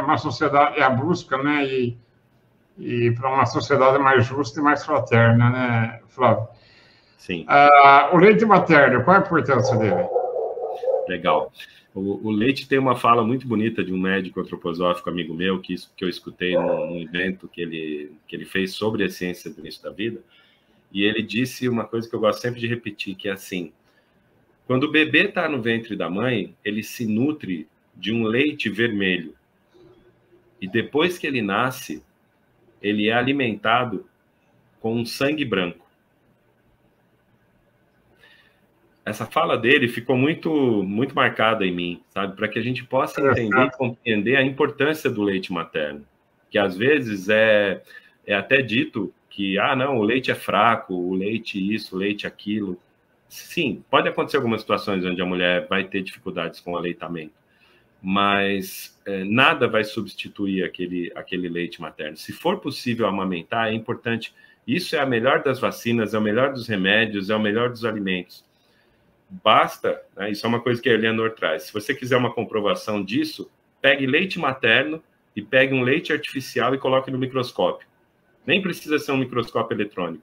uma sociedade, é a busca, né, e para uma sociedade mais justa e mais fraterna, né, Flávio? Sim. O leite materno, qual é a importância dele? Legal. O leite tem uma fala muito bonita de um médico antroposófico amigo meu, que eu escutei num evento que ele fez sobre a ciência do início da vida, e ele disse uma coisa que eu gosto sempre de repetir, que é assim: quando o bebê está no ventre da mãe, ele se nutre de um leite vermelho, e depois que ele nasce, ele é alimentado com um sangue branco. Essa fala dele ficou muito marcada em mim, sabe? Para que a gente possa entender e compreender a importância do leite materno. Que às vezes é até dito que, não, o leite é fraco, o leite isso, o leite aquilo. Sim, pode acontecer algumas situações onde a mulher vai ter dificuldades com o aleitamento, mas nada vai substituir aquele leite materno. Se for possível amamentar, é importante. Isso é a melhor das vacinas, é o melhor dos remédios, é o melhor dos alimentos. Basta, né, isso é uma coisa que a Eleanor traz, se você quiser uma comprovação disso, pegue leite materno e pegue um leite artificial e coloque no microscópio. Nem precisa ser um microscópio eletrônico.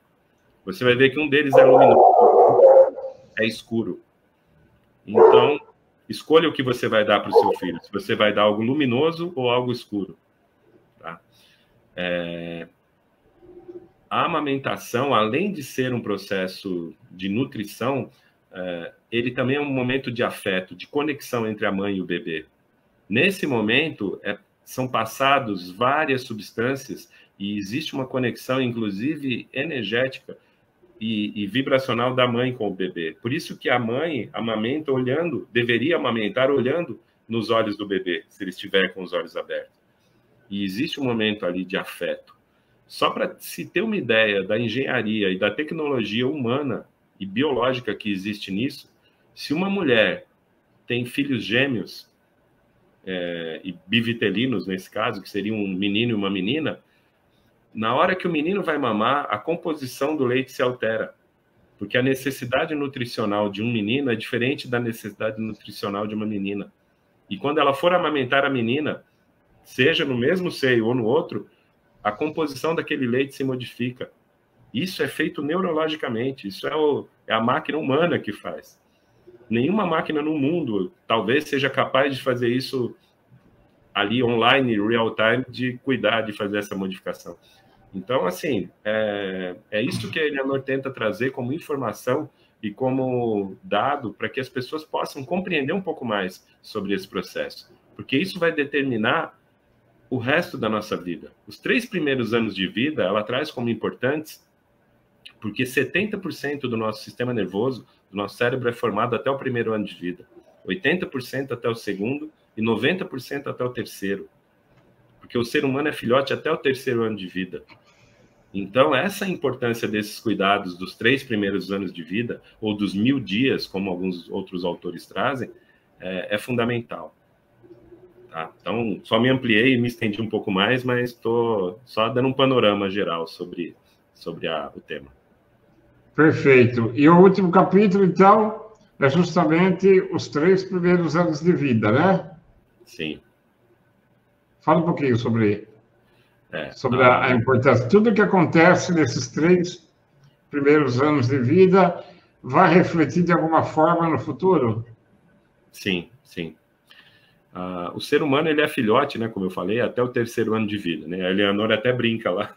Você vai ver que um deles é luminoso, é escuro. Então, escolha o que você vai dar para o seu filho, se você vai dar algo luminoso ou algo escuro. Tá? A amamentação, além de ser um processo de nutrição, ele também é um momento de afeto, de conexão entre a mãe e o bebê. Nesse momento, são passados várias substâncias e existe uma conexão, inclusive energética e vibracional da mãe com o bebê. Por isso que a mãe amamenta deveria amamentar olhando nos olhos do bebê, se ele estiver com os olhos abertos. E existe um momento ali de afeto. Só para se ter uma ideia da engenharia e da tecnologia humana e biológica que existe nisso, se uma mulher tem filhos gêmeos, e bivitelinos nesse caso, que seria um menino e uma menina, na hora que o menino vai mamar, a composição do leite se altera, porque a necessidade nutricional de um menino é diferente da necessidade nutricional de uma menina. E quando ela for amamentar a menina, seja no mesmo seio ou no outro, a composição daquele leite se modifica. Isso é feito neurologicamente, isso é a máquina humana que faz. Nenhuma máquina no mundo talvez seja capaz de fazer isso ali online, real time, de cuidar de fazer essa modificação. Então, assim, é isso que a Eleanor tenta trazer como informação e como dado para que as pessoas possam compreender um pouco mais sobre esse processo. Porque isso vai determinar o resto da nossa vida. Os 3 primeiros anos de vida, ela traz como importantes, porque 70% do nosso sistema nervoso, do nosso cérebro, é formado até o primeiro ano de vida, 80% até o segundo e 90% até o terceiro. Porque o ser humano é filhote até o terceiro ano de vida. Então, essa importância desses cuidados dos 3 primeiros anos de vida, ou dos 1000 dias, como alguns outros autores trazem, é fundamental. Tá? Então, só me ampliei e me estendi um pouco mais, mas estou só dando um panorama geral sobre o tema. Perfeito. E o último capítulo, então, é justamente os 3 primeiros anos de vida, né? Sim. Fala um pouquinho sobre a importância. Tudo que acontece nesses 3 primeiros anos de vida vai refletir de alguma forma no futuro? Sim, sim. O ser humano, ele é filhote, né, como eu falei, até o terceiro ano de vida, né? A Eleanor até brinca lá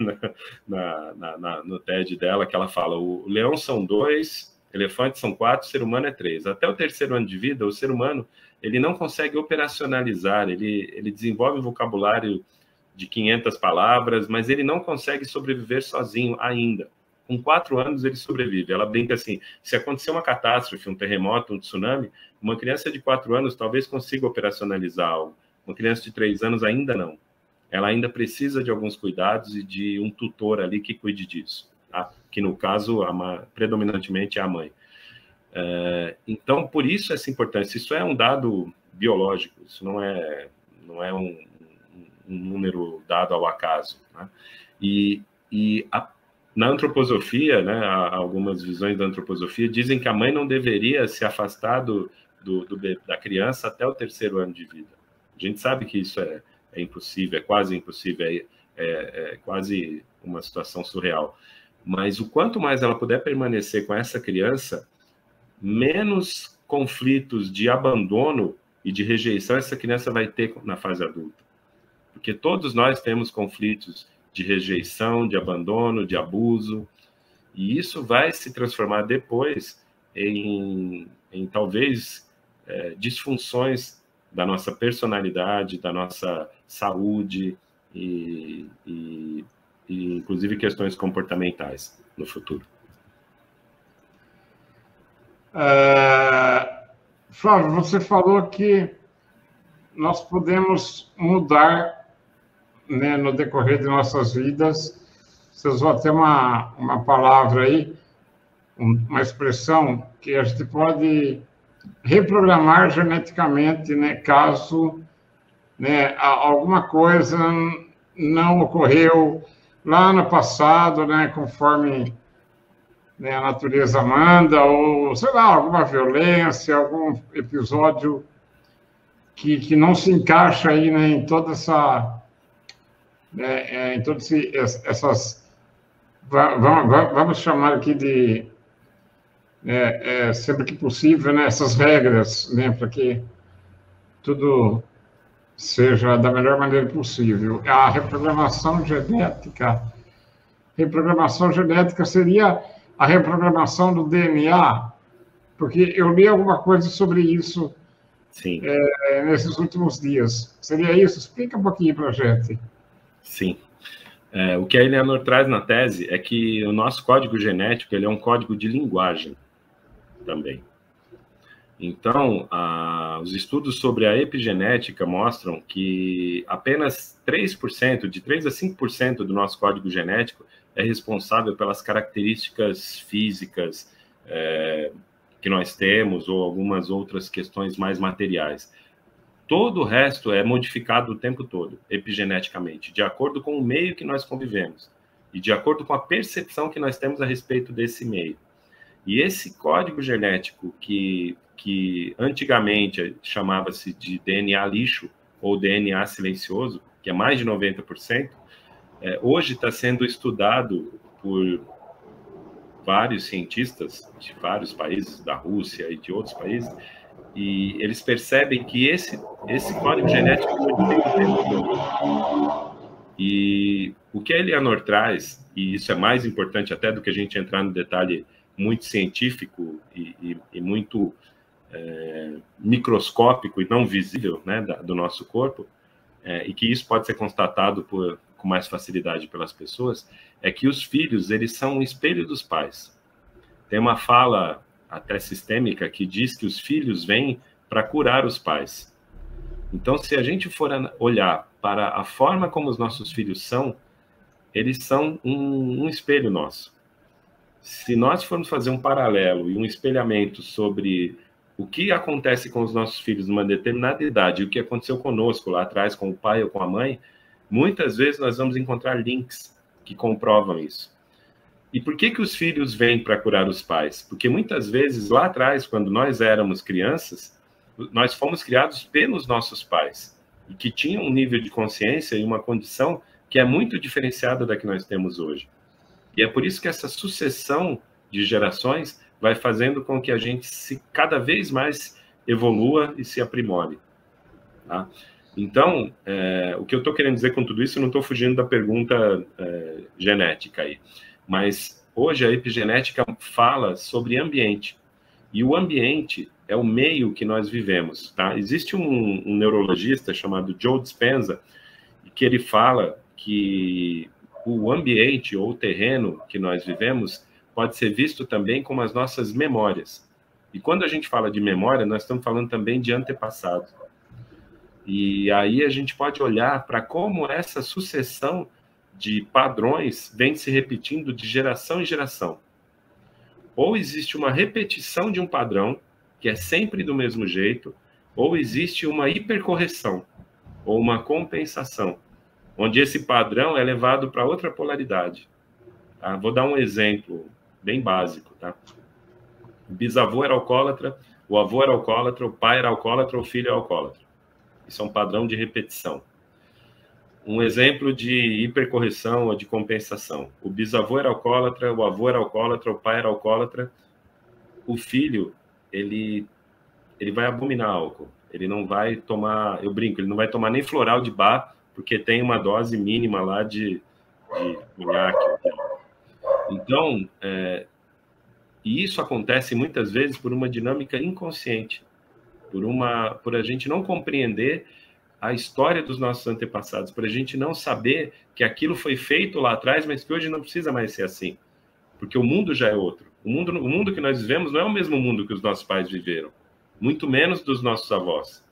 no TED dela, que ela fala, o leão são 2, elefantes são 4, o ser humano é 3. Até o terceiro ano de vida, o ser humano, ele não consegue operacionalizar, ele desenvolve um vocabulário de 500 palavras, mas ele não consegue sobreviver sozinho ainda. Com 4 anos ele sobrevive. Ela brinca assim, se acontecer uma catástrofe, um terremoto, um tsunami, uma criança de 4 anos talvez consiga operacionalizar algo. Uma criança de 3 anos ainda não. Ela ainda precisa de alguns cuidados e de um tutor ali que cuide disso. Tá? Que no caso, predominantemente é a mãe. Então, por isso essa importância. Isso é um dado biológico, isso não é um número dado ao acaso. Né? Na antroposofia, né, algumas visões da antroposofia dizem que a mãe não deveria se afastar da criança até o terceiro ano de vida. A gente sabe que isso é impossível, é quase impossível, é quase uma situação surreal. Mas o quanto mais ela puder permanecer com essa criança, menos conflitos de abandono e de rejeição essa criança vai ter na fase adulta. Porque todos nós temos conflitos de rejeição, de abandono, de abuso, e isso vai se transformar depois em talvez, disfunções da nossa personalidade, da nossa saúde e inclusive questões comportamentais no futuro. Flávio, você falou que nós podemos mudar, né, no decorrer de nossas vidas. Você usou até uma palavra aí, uma expressão, que a gente pode reprogramar geneticamente, né, caso, né, alguma coisa não ocorreu lá no passado, né, conforme, né, a natureza manda, ou, sei lá, alguma violência, algum episódio que não se encaixa aí, né, em toda essa... em todas essas... Vamos chamar aqui de... sempre que possível, né, essas regras, né, para que tudo seja da melhor maneira possível. A reprogramação genética seria a reprogramação do DNA, porque eu li alguma coisa sobre isso. Sim. Nesses últimos dias. Seria isso? Explica um pouquinho para a gente. Sim. O que a Eleanor traz na tese é que o nosso código genético ele é um código de linguagem também. Então, os estudos sobre a epigenética mostram que apenas 3%, de 3 a 5% do nosso código genético é responsável pelas características físicas que nós temos ou algumas outras questões mais materiais. Todo o resto é modificado o tempo todo, epigeneticamente, de acordo com o meio que nós convivemos e de acordo com a percepção que nós temos a respeito desse meio. E esse código genético que antigamente chamava-se de DNA lixo ou DNA silencioso, que é mais de 90%, hoje está sendo estudado por vários cientistas de vários países, da Rússia e de outros países, e eles percebem que esse código genético modifica o tempo todo. E o que a Eleanor traz, e isso é mais importante até do que a gente entrar no detalhe muito científico e muito microscópico e não visível, né, do nosso corpo, e que isso pode ser constatado com mais facilidade pelas pessoas, é que os filhos, eles são um espelho dos pais. Tem uma fala até sistêmica que diz que os filhos vêm para curar os pais. Então, se a gente for olhar para a forma como os nossos filhos são, eles são um espelho nosso. Se nós formos fazer um paralelo e um espelhamento sobre o que acontece com os nossos filhos numa determinada idade e o que aconteceu conosco lá atrás com o pai ou com a mãe, muitas vezes nós vamos encontrar links que comprovam isso. E por que os filhos vêm para curar os pais? Porque muitas vezes lá atrás, quando nós éramos crianças, nós fomos criados pelos nossos pais e que tinham um nível de consciência e uma condição que é muito diferenciada da que nós temos hoje. E é por isso que essa sucessão de gerações vai fazendo com que a gente cada vez mais evolua e se aprimore. Tá? Então, o que eu estou querendo dizer com tudo isso, eu não estou fugindo da pergunta genética aí. Mas hoje a epigenética fala sobre ambiente. E o ambiente é o meio que nós vivemos. Tá? Existe um neurologista chamado Joe Dispenza, que ele fala que o ambiente ou o terreno que nós vivemos pode ser visto também como as nossas memórias. E quando a gente fala de memória, nós estamos falando também de antepassado. E aí a gente pode olhar para como essa sucessão de padrões vem se repetindo de geração em geração. Ou existe uma repetição de um padrão, que é sempre do mesmo jeito, ou existe uma hipercorreção, ou uma compensação, onde esse padrão é levado para outra polaridade. Tá? Vou dar um exemplo bem básico. Tá? O bisavô era alcoólatra, o avô era alcoólatra, o pai era alcoólatra, o filho é alcoólatra. Isso é um padrão de repetição. um exemplo de hipercorreção ou de compensação. O bisavô era alcoólatra, o avô era alcoólatra, o pai era alcoólatra. O filho, ele vai abominar álcool. Ele não vai tomar, eu brinco, ele não vai tomar nem floral de bar, porque tem uma dose mínima lá de conhaque. Então, e isso acontece muitas vezes por uma dinâmica inconsciente, por a gente não compreender a história dos nossos antepassados, por a gente não saber que aquilo foi feito lá atrás, mas que hoje não precisa mais ser assim, porque o mundo já é outro. O mundo que nós vivemos não é o mesmo mundo que os nossos pais viveram, muito menos dos nossos avós.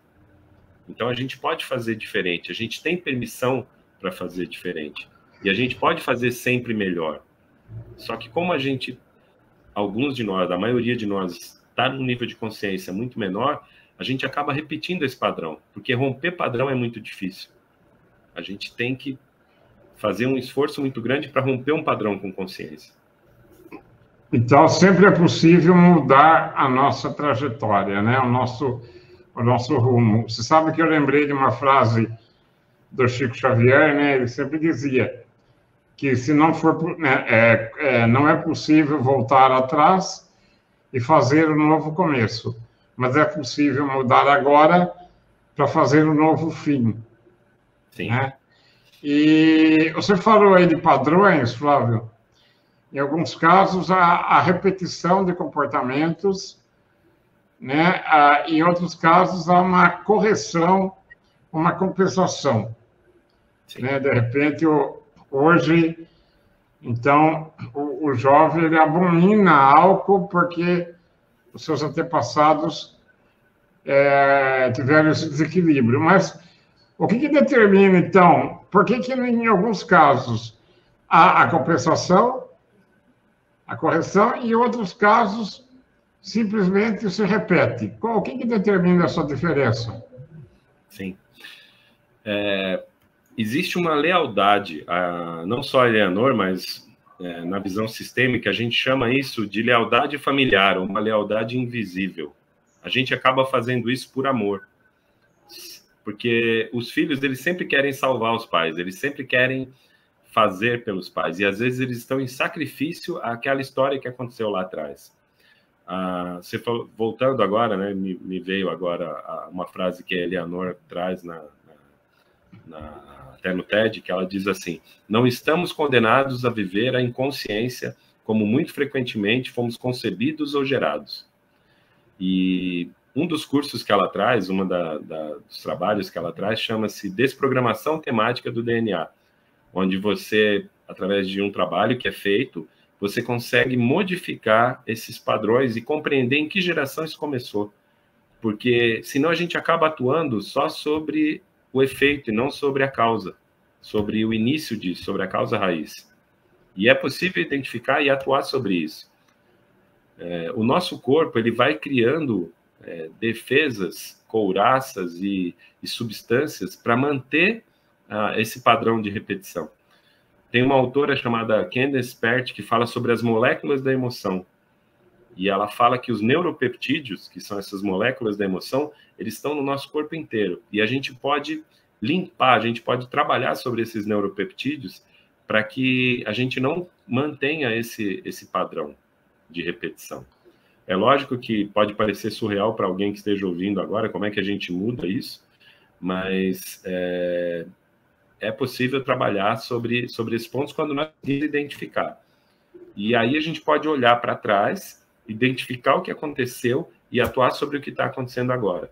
Então a gente pode fazer diferente, a gente tem permissão para fazer diferente, e a gente pode fazer sempre melhor. Só que como alguns de nós, a maioria de nós, está num nível de consciência muito menor, a gente acaba repetindo esse padrão, porque romper padrão é muito difícil. A gente tem que fazer um esforço muito grande para romper um padrão com consciência. Então, sempre é possível mudar a nossa trajetória, né? O nosso rumo. Você sabe que eu lembrei de uma frase do Chico Xavier, né? Ele sempre dizia que se não for, não é possível voltar atrás e fazer um novo começo, mas é possível mudar agora para fazer um novo fim. Sim. Né? E você falou aí de padrões, Flávio. Em alguns casos, a repetição de comportamentos, né? Em outros casos, há uma correção, uma compensação. Né? De repente, hoje, então, o jovem ele abomina álcool porque os seus antepassados tiveram esse desequilíbrio. Mas o que determina, então, por que em alguns casos há a compensação, a correção, e em outros casos simplesmente se repete? O que determina essa diferença? Sim. Existe uma lealdade, não só a Eleanor, mas na visão sistêmica, a gente chama isso de lealdade familiar, uma lealdade invisível. A gente acaba fazendo isso por amor. Porque os filhos, eles sempre querem salvar os pais, eles sempre querem fazer pelos pais, e às vezes eles estão em sacrifício àquela história que aconteceu lá atrás. Você falou, voltando agora, né, me veio agora uma frase que a Eleanor traz até no TED, que ela diz assim: não estamos condenados a viver a inconsciência como muito frequentemente fomos concebidos ou gerados. E um dos cursos que ela traz, dos trabalhos que ela traz, chama-se Desprogramação Temática do DNA, onde você, através de um trabalho que é feito, você consegue modificar esses padrões e compreender em que geração isso começou. Porque senão a gente acaba atuando só sobre o efeito e não sobre a causa, sobre o início disso, sobre a causa raiz. E é possível identificar e atuar sobre isso. O nosso corpo ele vai criando defesas, couraças e substâncias para manter esse padrão de repetição. Tem uma autora chamada Candace Pert que fala sobre as moléculas da emoção. E ela fala que os neuropeptídeos, que são essas moléculas da emoção, eles estão no nosso corpo inteiro. E a gente pode limpar, a gente pode trabalhar sobre esses neuropeptídeos para que a gente não mantenha esse padrão de repetição. É lógico que pode parecer surreal para alguém que esteja ouvindo agora, como é que a gente muda isso, mas é possível trabalhar sobre esses pontos quando nós identificar. E aí a gente pode olhar para trás, identificar o que aconteceu e atuar sobre o que está acontecendo agora,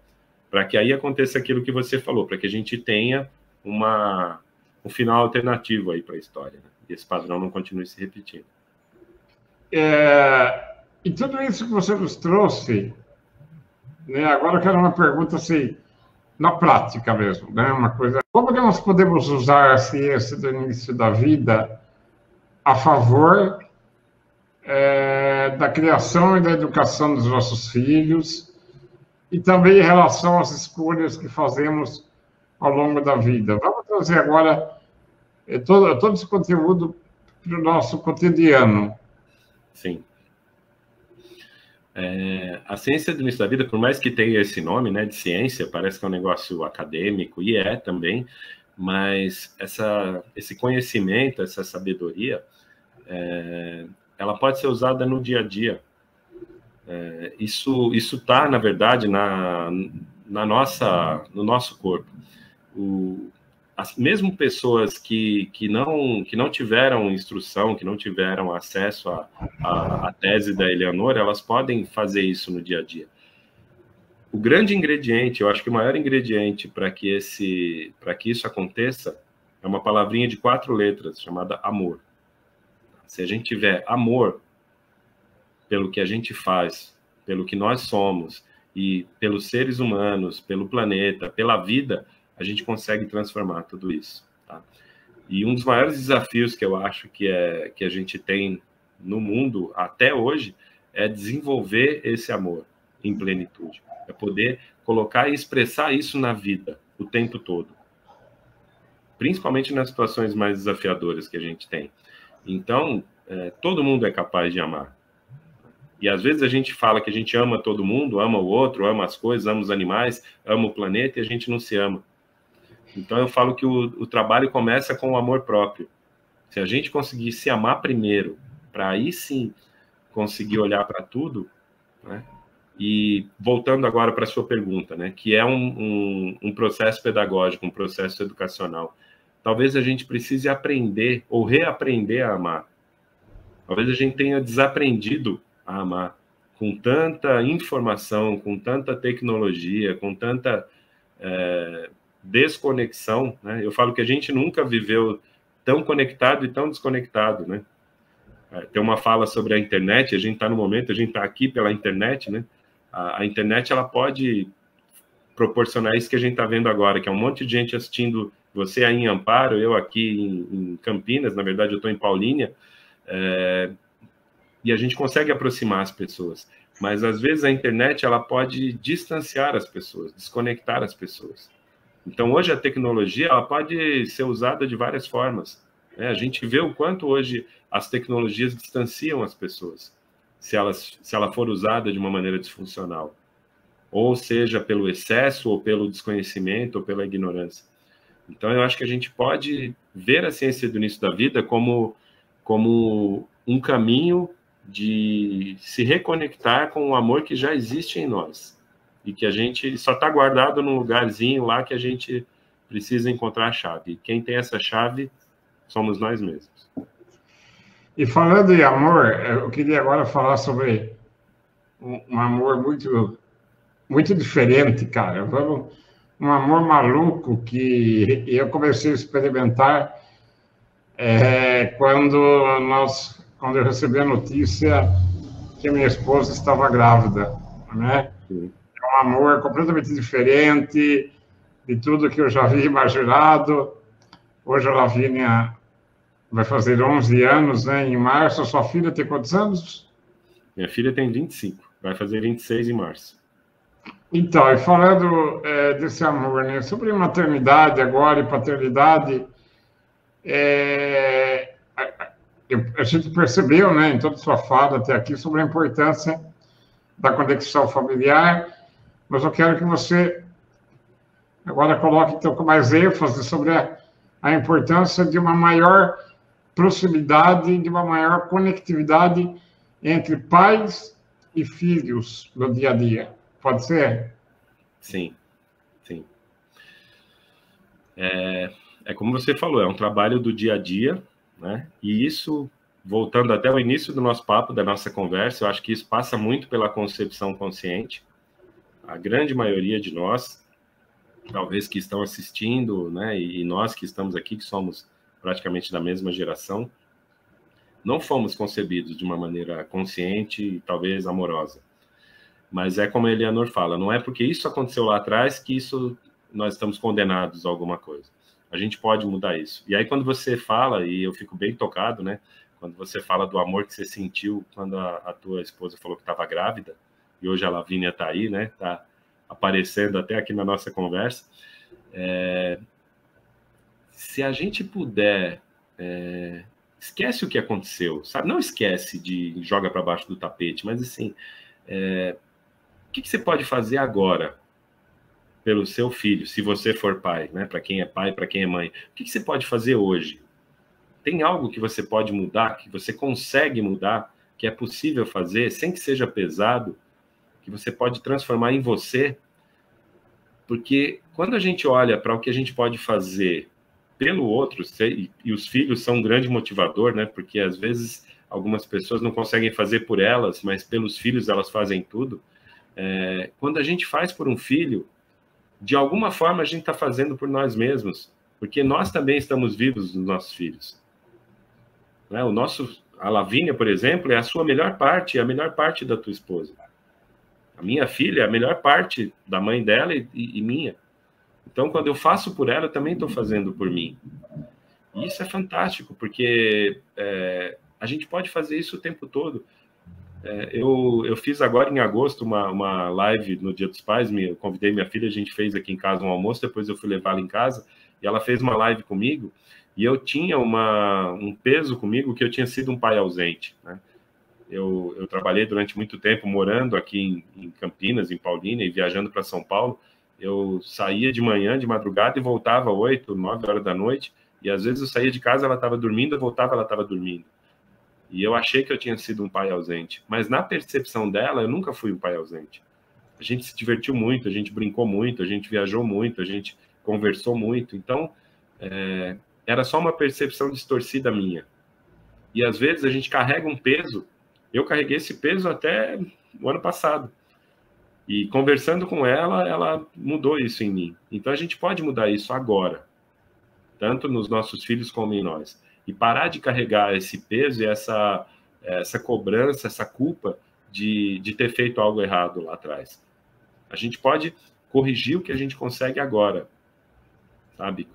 para que aí aconteça aquilo que você falou, para que a gente tenha um final alternativo aí para a história, né? E esse padrão não continue se repetindo. E tudo isso que você nos trouxe, né, agora eu quero uma pergunta assim, na prática mesmo, né, uma coisa, como que nós podemos usar a ciência do início da vida a favor da criação e da educação dos nossos filhos e também em relação às escolhas que fazemos ao longo da vida? Vamos trazer agora todo esse conteúdo para o nosso cotidiano. Sim. A ciência do início da vida, por mais que tenha esse nome, né, de ciência, parece que é um negócio acadêmico, e também, Mas esse conhecimento, essa sabedoria, ela pode ser usada no dia a dia. Isso está, na verdade, no nosso corpo. Mesmo pessoas que não tiveram instrução, que não tiveram acesso à tese da Eleanor, elas podem fazer isso no dia a dia. O grande ingrediente, eu acho que o maior ingrediente para que isso aconteça é uma palavrinha de 4 letras, chamada amor. Se a gente tiver amor pelo que a gente faz, pelo que nós somos, e pelos seres humanos, pelo planeta, pela vida, a gente consegue transformar tudo isso. Tá? E um dos maiores desafios que eu acho que a gente tem no mundo até hoje é desenvolver esse amor em plenitude. É poder colocar e expressar isso na vida o tempo todo. Principalmente nas situações mais desafiadoras que a gente tem. Então, todo mundo é capaz de amar. E às vezes a gente fala que a gente ama todo mundo, ama o outro, ama as coisas, ama os animais, ama o planeta, e a gente não se ama. Então eu falo que o trabalho começa com o amor próprio. Se a gente conseguir se amar primeiro, para aí sim conseguir olhar para tudo, né? E voltando agora para a sua pergunta, né? Que é um processo pedagógico, um processo educacional. Talvez a gente precise aprender ou reaprender a amar. Talvez a gente tenha desaprendido a amar, com tanta informação, com tanta tecnologia, com tanta desconexão, né? Eu falo que a gente nunca viveu tão conectado e tão desconectado, né? Tem uma fala sobre a internet, a gente está no momento, a gente está aqui pela internet, né? A internet, ela pode proporcionar isso que a gente está vendo agora, que é um monte de gente assistindo, você aí em Amparo, eu aqui em Campinas, na verdade eu estou em Paulínia, e a gente consegue aproximar as pessoas. Mas, às vezes, a internet ela pode distanciar as pessoas, desconectar as pessoas. Então, hoje, a tecnologia ela pode ser usada de várias formas. Né? A gente vê o quanto, hoje, as tecnologias distanciam as pessoas, se ela for usada de uma maneira disfuncional. Ou seja, pelo excesso, ou pelo desconhecimento, ou pela ignorância. Então, eu acho que a gente pode ver a ciência do início da vida como um caminho de se reconectar com o amor que já existe em nós e que a gente só está guardado num lugarzinho lá que a gente precisa encontrar a chave. E quem tem essa chave somos nós mesmos. E falando em amor, eu queria agora falar sobre um amor muito, muito diferente, cara. Um amor maluco que eu comecei a experimentar quando eu recebi a notícia que minha esposa estava grávida, né? Sim. É um amor completamente diferente de tudo que eu já havia imaginado. Hoje a Lavínia vai fazer 11 anos, né, em março. A sua filha tem quantos anos? Minha filha tem 25, vai fazer 26 em março. Então, e falando desse amor, né, sobre maternidade agora e paternidade, a gente percebeu, né, em toda a sua fala até aqui, sobre a importância da conexão familiar, mas eu quero que você agora coloque, então, com mais ênfase sobre a importância de uma maior proximidade, de uma maior conectividade entre pais e filhos no dia a dia. Pode ser? Sim, sim. É como você falou, é um trabalho do dia a dia, né? E isso, voltando até o início do nosso papo, da nossa conversa, eu acho que isso passa muito pela concepção consciente. A grande maioria de nós, talvez que estão assistindo, né, e nós que estamos aqui, que somos praticamente da mesma geração, não fomos concebidos de uma maneira consciente e talvez amorosa. Mas é como a Eleanor fala, não é porque isso aconteceu lá atrás que nós estamos condenados a alguma coisa. A gente pode mudar isso. E aí quando você fala, e eu fico bem tocado, né, quando você fala do amor que você sentiu quando a tua esposa falou que estava grávida, e hoje a Lavínia está aí, né, está aparecendo até aqui na nossa conversa, se a gente puder, esquece o que aconteceu, sabe? Não esquece de joga para baixo do tapete, mas assim, o que você pode fazer agora pelo seu filho, se você for pai, né? Para quem é pai, para quem é mãe. O que você pode fazer hoje? Tem algo que você pode mudar, que você consegue mudar, que é possível fazer, sem que seja pesado, que você pode transformar em você? Porque quando a gente olha para o que a gente pode fazer pelo outro, e os filhos são um grande motivador, né? Porque às vezes algumas pessoas não conseguem fazer por elas, mas pelos filhos elas fazem tudo. Quando a gente faz por um filho, de alguma forma a gente está fazendo por nós mesmos, porque nós também estamos vivos dos nossos filhos. Né? A Lavínia, por exemplo, é a sua melhor parte, é a melhor parte da tua esposa. A minha filha é a melhor parte da mãe dela e minha. Então, quando eu faço por ela, eu também estou fazendo por mim. E isso é fantástico, porque a gente pode fazer isso o tempo todo. Eu fiz agora em agosto uma live no Dia dos Pais, eu convidei minha filha, a gente fez aqui em casa um almoço, depois eu fui levá-la em casa, e ela fez uma live comigo, e eu tinha um peso comigo que eu tinha sido um pai ausente, né? Eu trabalhei durante muito tempo morando aqui em Campinas, em Paulínia, e viajando para São Paulo. Eu saía de manhã, de madrugada, e voltava 8, 9 horas da noite, e às vezes eu saía de casa, ela estava dormindo, eu voltava, ela estava dormindo. E eu achei que eu tinha sido um pai ausente. Mas na percepção dela, eu nunca fui um pai ausente. A gente se divertiu muito, a gente brincou muito, a gente viajou muito, a gente conversou muito. Então, era só uma percepção distorcida minha. E às vezes a gente carrega um peso. Eu carreguei esse peso até o ano passado. E conversando com ela, ela mudou isso em mim. Então a gente pode mudar isso agora. Tanto nos nossos filhos como em nós. E parar de carregar esse peso e essa cobrança, essa culpa de ter feito algo errado lá atrás. A gente pode corrigir o que a gente consegue agora, sabe?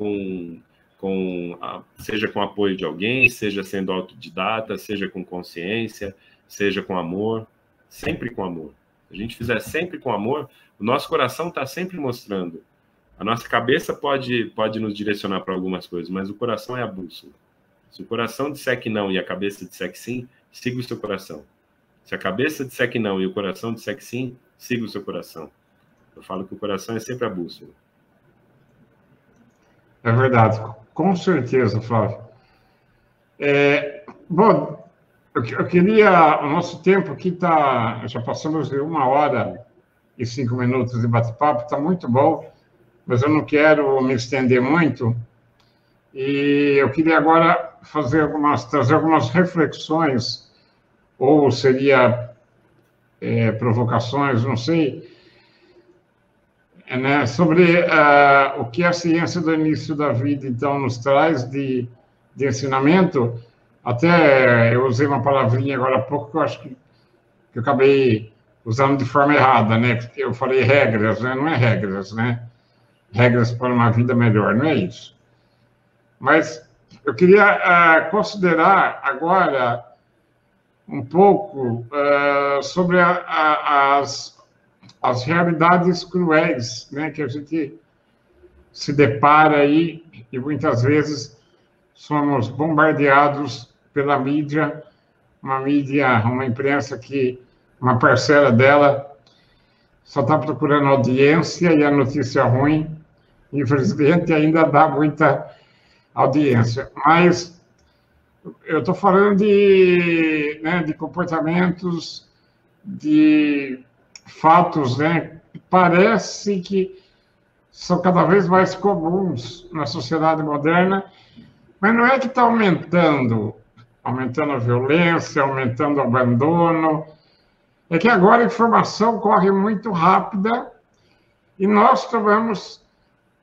Seja com apoio de alguém, seja sendo autodidata, seja com consciência, seja com amor, sempre com amor. Se a gente fizer sempre com amor, o nosso coração está sempre mostrando. A nossa cabeça pode nos direcionar para algumas coisas, mas o coração é a bússola. Se o coração disser que não e a cabeça disser que sim, siga o seu coração. Se a cabeça disser que não e o coração disser que sim, siga o seu coração. Eu falo que o coração é sempre a bússola. É verdade, com certeza, Flávio. Bom, eu queria... O nosso tempo aqui está... Já passamos de 1h05 de bate-papo, está muito bom, mas eu não quero me estender muito. E eu queria agora trazer algumas reflexões, ou seria provocações, não sei, né, sobre o que a ciência do início da vida, então, nos traz de ensinamento. Até eu usei uma palavrinha agora há pouco que eu acho que eu acabei usando de forma errada, né? Porque eu falei regras, né? Não é regras, né? Regras para uma vida melhor, não é isso. Mas eu queria considerar agora um pouco sobre as realidades cruéis, né, que a gente se depara aí, e muitas vezes somos bombardeados pela mídia, uma imprensa que uma parcela dela só está procurando audiência, e a notícia ruim, infelizmente, ainda dá muita audiência. Mas eu estou falando de comportamentos, de fatos, né, que parece que são cada vez mais comuns na sociedade moderna, mas não é que está aumentando a violência, aumentando o abandono, é que agora a informação corre muito rápida e nós tomamos,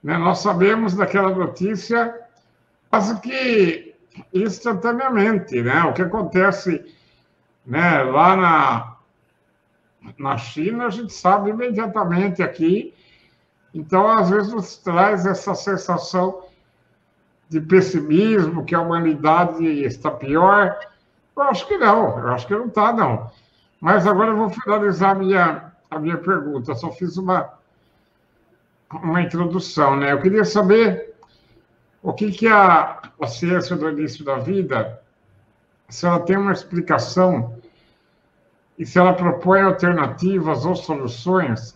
né, nós sabemos daquela notícia quase que instantaneamente, né? O que acontece, né, lá na China, a gente sabe imediatamente aqui. Então, às vezes, nos traz essa sensação de pessimismo, que a humanidade está pior. Eu acho que não está, não. Mas agora eu vou finalizar a minha pergunta. Eu só fiz uma introdução, né? Eu queria saber o que a ciência do início da vida, se ela tem uma explicação e se ela propõe alternativas ou soluções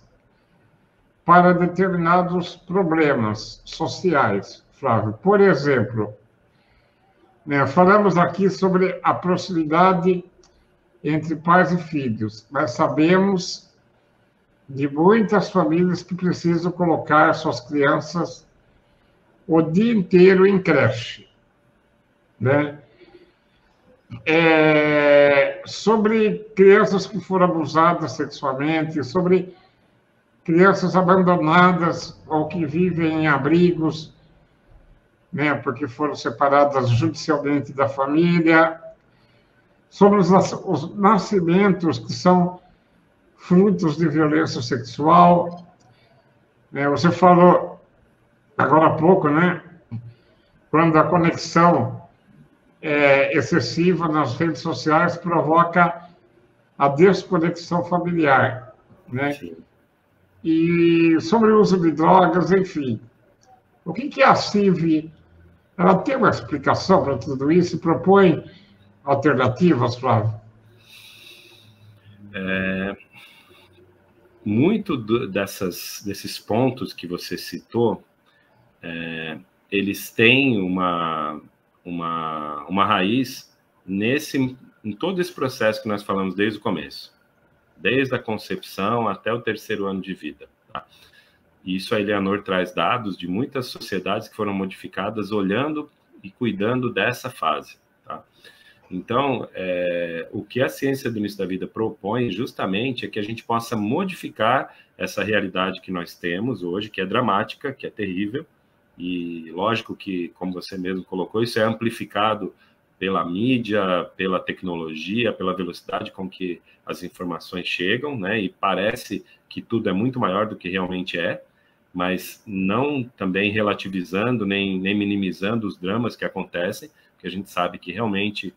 para determinados problemas sociais, Flávio. Por exemplo, né, falamos aqui sobre a proximidade entre pais e filhos, mas sabemos de muitas famílias que precisam colocar suas crianças o dia inteiro em creche, né? Sobre crianças que foram abusadas sexualmente, sobre crianças abandonadas ou que vivem em abrigos, né, porque foram separadas judicialmente da família, sobre os nascimentos que são frutos de violência sexual. Você falou agora há pouco, né, quando a conexão excessiva nas redes sociais provoca a desconexão familiar, né? Sim. E sobre o uso de drogas, enfim. O que é a CIV? Ela tem uma explicação para tudo isso e propõe alternativas, Flávio? Muito desses pontos que você citou, eles têm uma raiz em todo esse processo que nós falamos desde o começo, desde a concepção até o 3º ano de vida. Tá? Isso a Eleanor traz dados de muitas sociedades que foram modificadas olhando e cuidando dessa fase. Tá? Então, o que a ciência do início da vida propõe justamente é que a gente possa modificar essa realidade que nós temos hoje, que é dramática, que é terrível, e lógico que, como você mesmo colocou, isso é amplificado pela mídia, pela tecnologia, pela velocidade com que as informações chegam, né? E parece que tudo é muito maior do que realmente é, mas não também relativizando nem minimizando os dramas que acontecem, porque a gente sabe que realmente,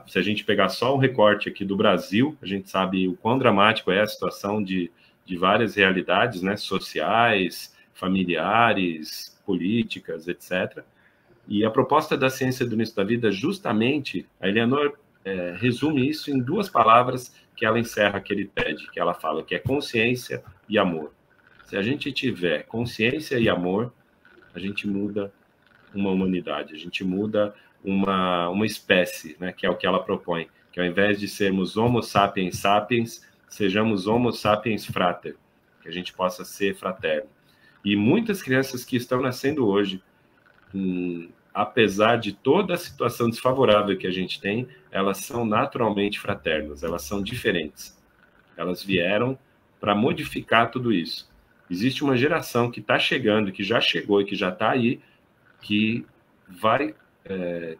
se a gente pegar só um recorte aqui do Brasil, a gente sabe o quão dramático é a situação de várias realidades, né? Sociais, familiares, políticas, etc. E a proposta da ciência do início da vida, justamente, a Eleanor resume isso em 2 palavras que ela encerra aquele TED, que ela fala que é consciência e amor. Se a gente tiver consciência e amor, a gente muda uma humanidade, a gente muda uma espécie, né, que é o que ela propõe, que ao invés de sermos homo sapiens sapiens, sejamos homo sapiens frater, que a gente possa ser fraterno. E muitas crianças que estão nascendo hoje, apesar de toda a situação desfavorável que a gente tem, elas são naturalmente fraternas, elas são diferentes. Elas vieram para modificar tudo isso. Existe uma geração que está chegando, que já chegou e que já está aí, que vai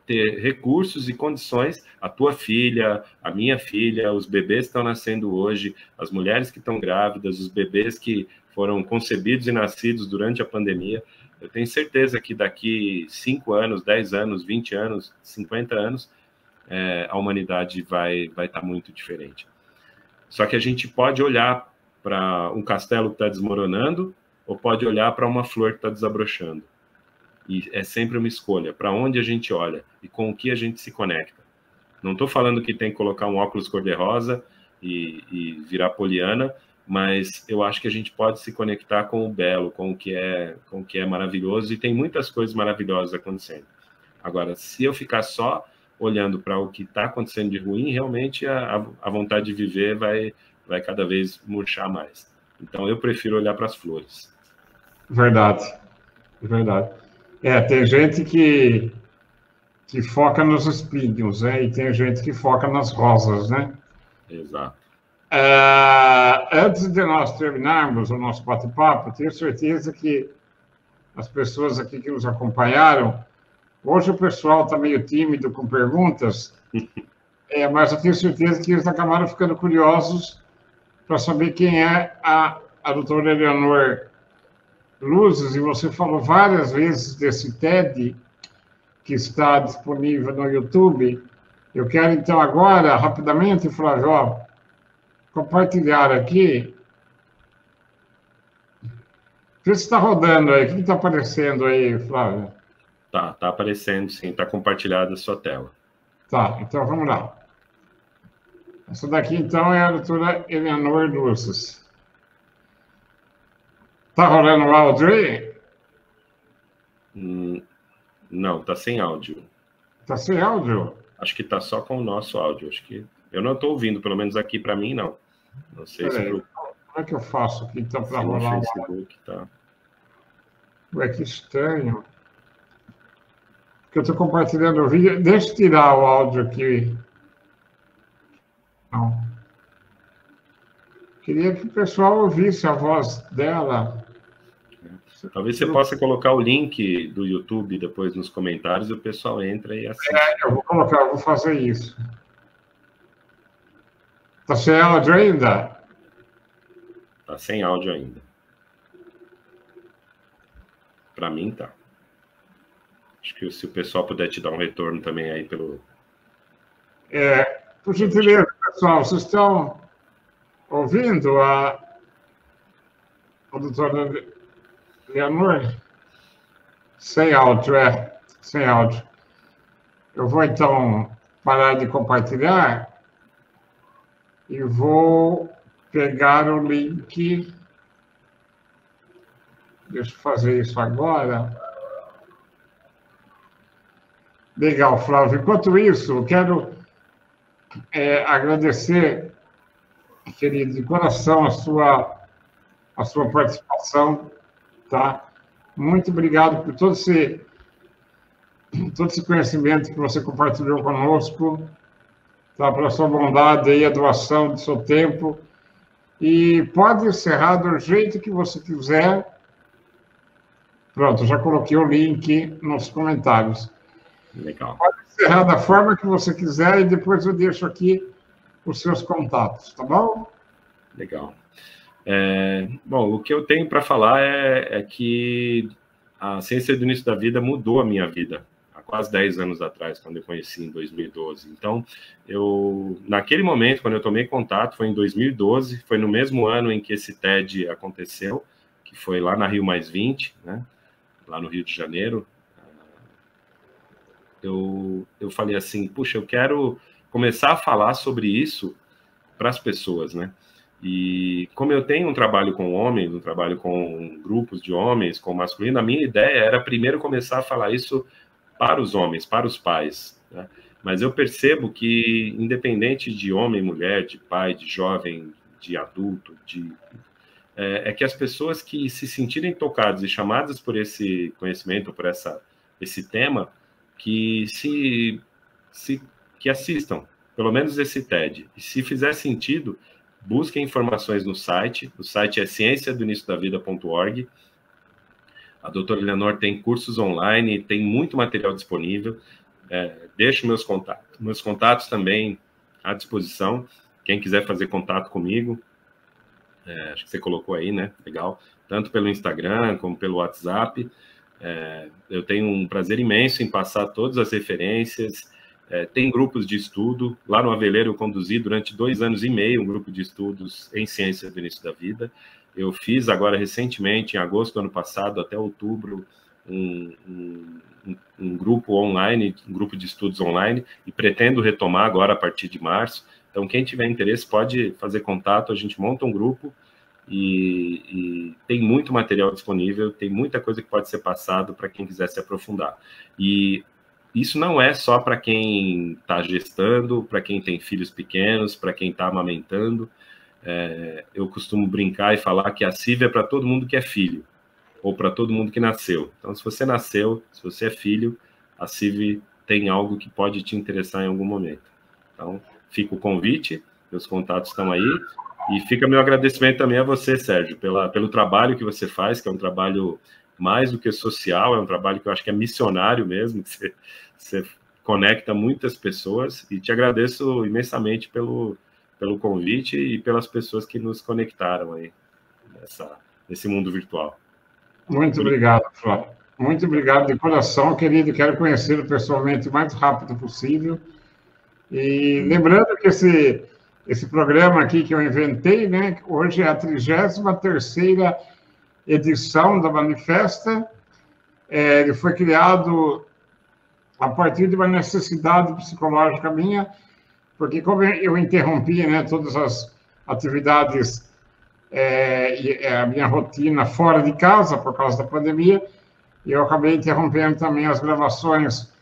ter recursos e condições, a tua filha, a minha filha, os bebês que estão nascendo hoje, as mulheres que estão grávidas, os bebês que foram concebidos e nascidos durante a pandemia. Eu tenho certeza que daqui 5 anos, 10 anos, 20 anos, 50 anos, a humanidade vai estar muito diferente. Só que a gente pode olhar para um castelo que está desmoronando ou pode olhar para uma flor que está desabrochando. E é sempre uma escolha, para onde a gente olha e com o que a gente se conecta. Não estou falando que tem que colocar um óculos cor-de-rosa e virar poliana, mas eu acho que a gente pode se conectar com o belo, com o que é maravilhoso, e tem muitas coisas maravilhosas acontecendo. Agora, se eu ficar só olhando para o que está acontecendo de ruim, realmente a vontade de viver vai cada vez murchar mais. Então, eu prefiro olhar para as flores. Verdade, verdade. Tem gente que foca nos espinhos, né? E tem gente que foca nas rosas, né? Exato. Antes de nós terminarmos o nosso bate-papo, tenho certeza que as pessoas aqui que nos acompanharam, hoje o pessoal está meio tímido com perguntas, mas eu tenho certeza que eles acabaram ficando curiosos para saber quem é a doutora Eleanor Luzes, e você falou várias vezes desse TED que está disponível no YouTube. Eu quero, então, agora, rapidamente, Flávio, compartilhar aqui. Vê se está rodando aí. O que está aparecendo aí, Flávio? Tá aparecendo, sim. Está compartilhada a sua tela. Tá, então vamos lá. Essa daqui, então, é a doutora Eleanor Luzes. Tá rolando o áudio aí? Não, tá sem áudio. Tá sem áudio? Acho que tá só com o nosso áudio. Acho que eu não tô ouvindo, pelo menos aqui para mim, não. Não sei se como é que eu faço aqui então para rolar no Facebook, tá? Ué, que estranho. Porque eu estou compartilhando o vídeo. Deixa eu tirar o áudio aqui. Não. Queria que o pessoal ouvisse a voz dela. Talvez você possa colocar o link do YouTube depois nos comentários e o pessoal entra e assiste. Eu vou colocar, eu vou fazer isso. Tá sem áudio ainda? Tá sem áudio ainda. Para mim, tá. Acho que se o pessoal puder te dar um retorno também aí pelo... Por gentileza, pessoal, vocês estão ouvindo a doutora Leonor? Sem áudio, sem áudio. Eu vou, então, parar de compartilhar e vou pegar o link. Deixa eu fazer isso agora. Legal, Flávio. Enquanto isso, eu quero agradecer, querido, de coração a sua participação, tá? Muito obrigado por todo esse conhecimento que você compartilhou conosco, tá? Pela sua bondade e a doação do seu tempo. E pode encerrar do jeito que você quiser. Pronto, já coloquei o link nos comentários. Legal. Pode encerrar da forma que você quiser e depois eu deixo aqui os seus contatos, tá bom? Legal. Bom, o que eu tenho para falar é que a ciência do início da vida mudou a minha vida há quase 10 anos atrás, quando eu conheci em 2012. Então, naquele momento, quando eu tomei contato, foi em 2012, foi no mesmo ano em que esse TED aconteceu, que foi lá na Rio Mais 20, né? Lá no Rio de Janeiro. Eu falei assim, puxa, eu quero começar a falar sobre isso para as pessoas, né? E como eu tenho um trabalho com homens, um trabalho com grupos de homens, com masculino, a minha ideia era primeiro começar a falar isso para os homens, para os pais, né? Mas eu percebo que, independente de homem, mulher, de pai, de jovem, de adulto, é que as pessoas que se sentirem tocadas e chamadas por esse conhecimento, por esse tema, que assistam, pelo menos esse TED. E se fizer sentido, busquem informações no site. O site é cienciadoinicioDaVida.org. A doutora Leonor tem cursos online, tem muito material disponível. Deixo meus contatos também à disposição. Quem quiser fazer contato comigo, acho que você colocou aí, né? Legal. Tanto pelo Instagram como pelo WhatsApp. Eu tenho um prazer imenso em passar todas as referências. Tem grupos de estudo. Lá no Aveleiro eu conduzi durante 2 anos e meio um grupo de estudos em ciência do início da vida. Eu fiz agora recentemente, em agosto do ano passado, até outubro, um grupo online, um grupo de estudos online, e pretendo retomar agora a partir de março. Então, quem tiver interesse pode fazer contato, a gente monta um grupo e tem muito material disponível, tem muita coisa que pode ser passado para quem quiser se aprofundar. E isso não é só para quem está gestando, para quem tem filhos pequenos, para quem está amamentando. Eu costumo brincar e falar que a CIV é para todo mundo que é filho, ou para todo mundo que nasceu. Então, se você nasceu, se você é filho, a CIV tem algo que pode te interessar em algum momento. Então, fica o convite, meus contatos estão aí, e fica meu agradecimento também a você, Sérgio, pelo trabalho que você faz, que é um trabalho mais do que social, é um trabalho que eu acho que é missionário mesmo, que você conecta muitas pessoas, e te agradeço imensamente pelo convite e pelas pessoas que nos conectaram aí nesse mundo virtual. Muito obrigado, Flávio. Muito obrigado de coração, querido. Quero conhecê-lo pessoalmente o mais rápido possível. E lembrando que esse programa aqui que eu inventei, né, hoje é a 33ª edição da Manifesta. Ele foi criado a partir de uma necessidade psicológica minha, porque como eu interrompi, né, todas as atividades a minha rotina fora de casa, por causa da pandemia, e eu acabei interrompendo também as gravações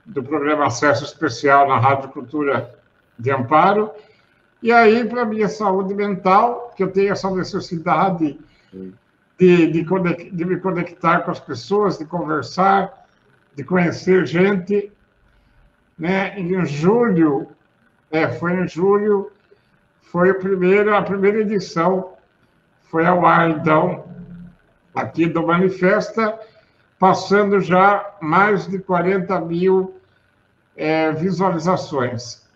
do programa Acesso Especial na Rádio Cultura de Amparo. E aí, para a minha saúde mental, que eu tenho essa necessidade de me conectar com as pessoas, de conversar, de conhecer gente, né? Em julho, foi a primeira edição, foi ao ar, então, aqui do Manifesta, passando já mais de 40 mil visualizações.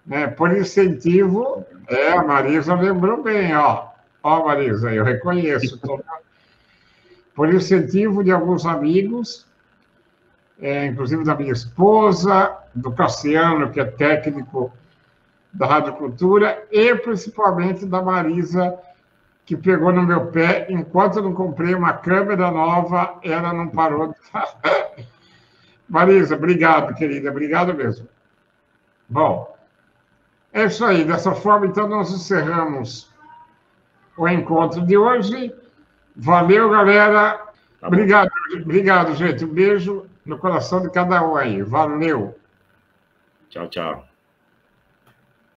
Né? Por incentivo, a Marisa lembrou bem, ó, Marisa, eu reconheço. Por incentivo de alguns amigos, inclusive da minha esposa, do Cassiano, que é técnico da Rádio Cultura, e principalmente da Marisa, que pegou no meu pé. Enquanto eu não comprei uma câmera nova, ela não parou de falar. Marisa, obrigado, querida, obrigado mesmo. Bom, é isso aí. Dessa forma, então, nós encerramos o encontro de hoje. Valeu, galera. Tá, obrigado, gente. Um beijo no coração de cada um aí. Valeu. Tchau, tchau.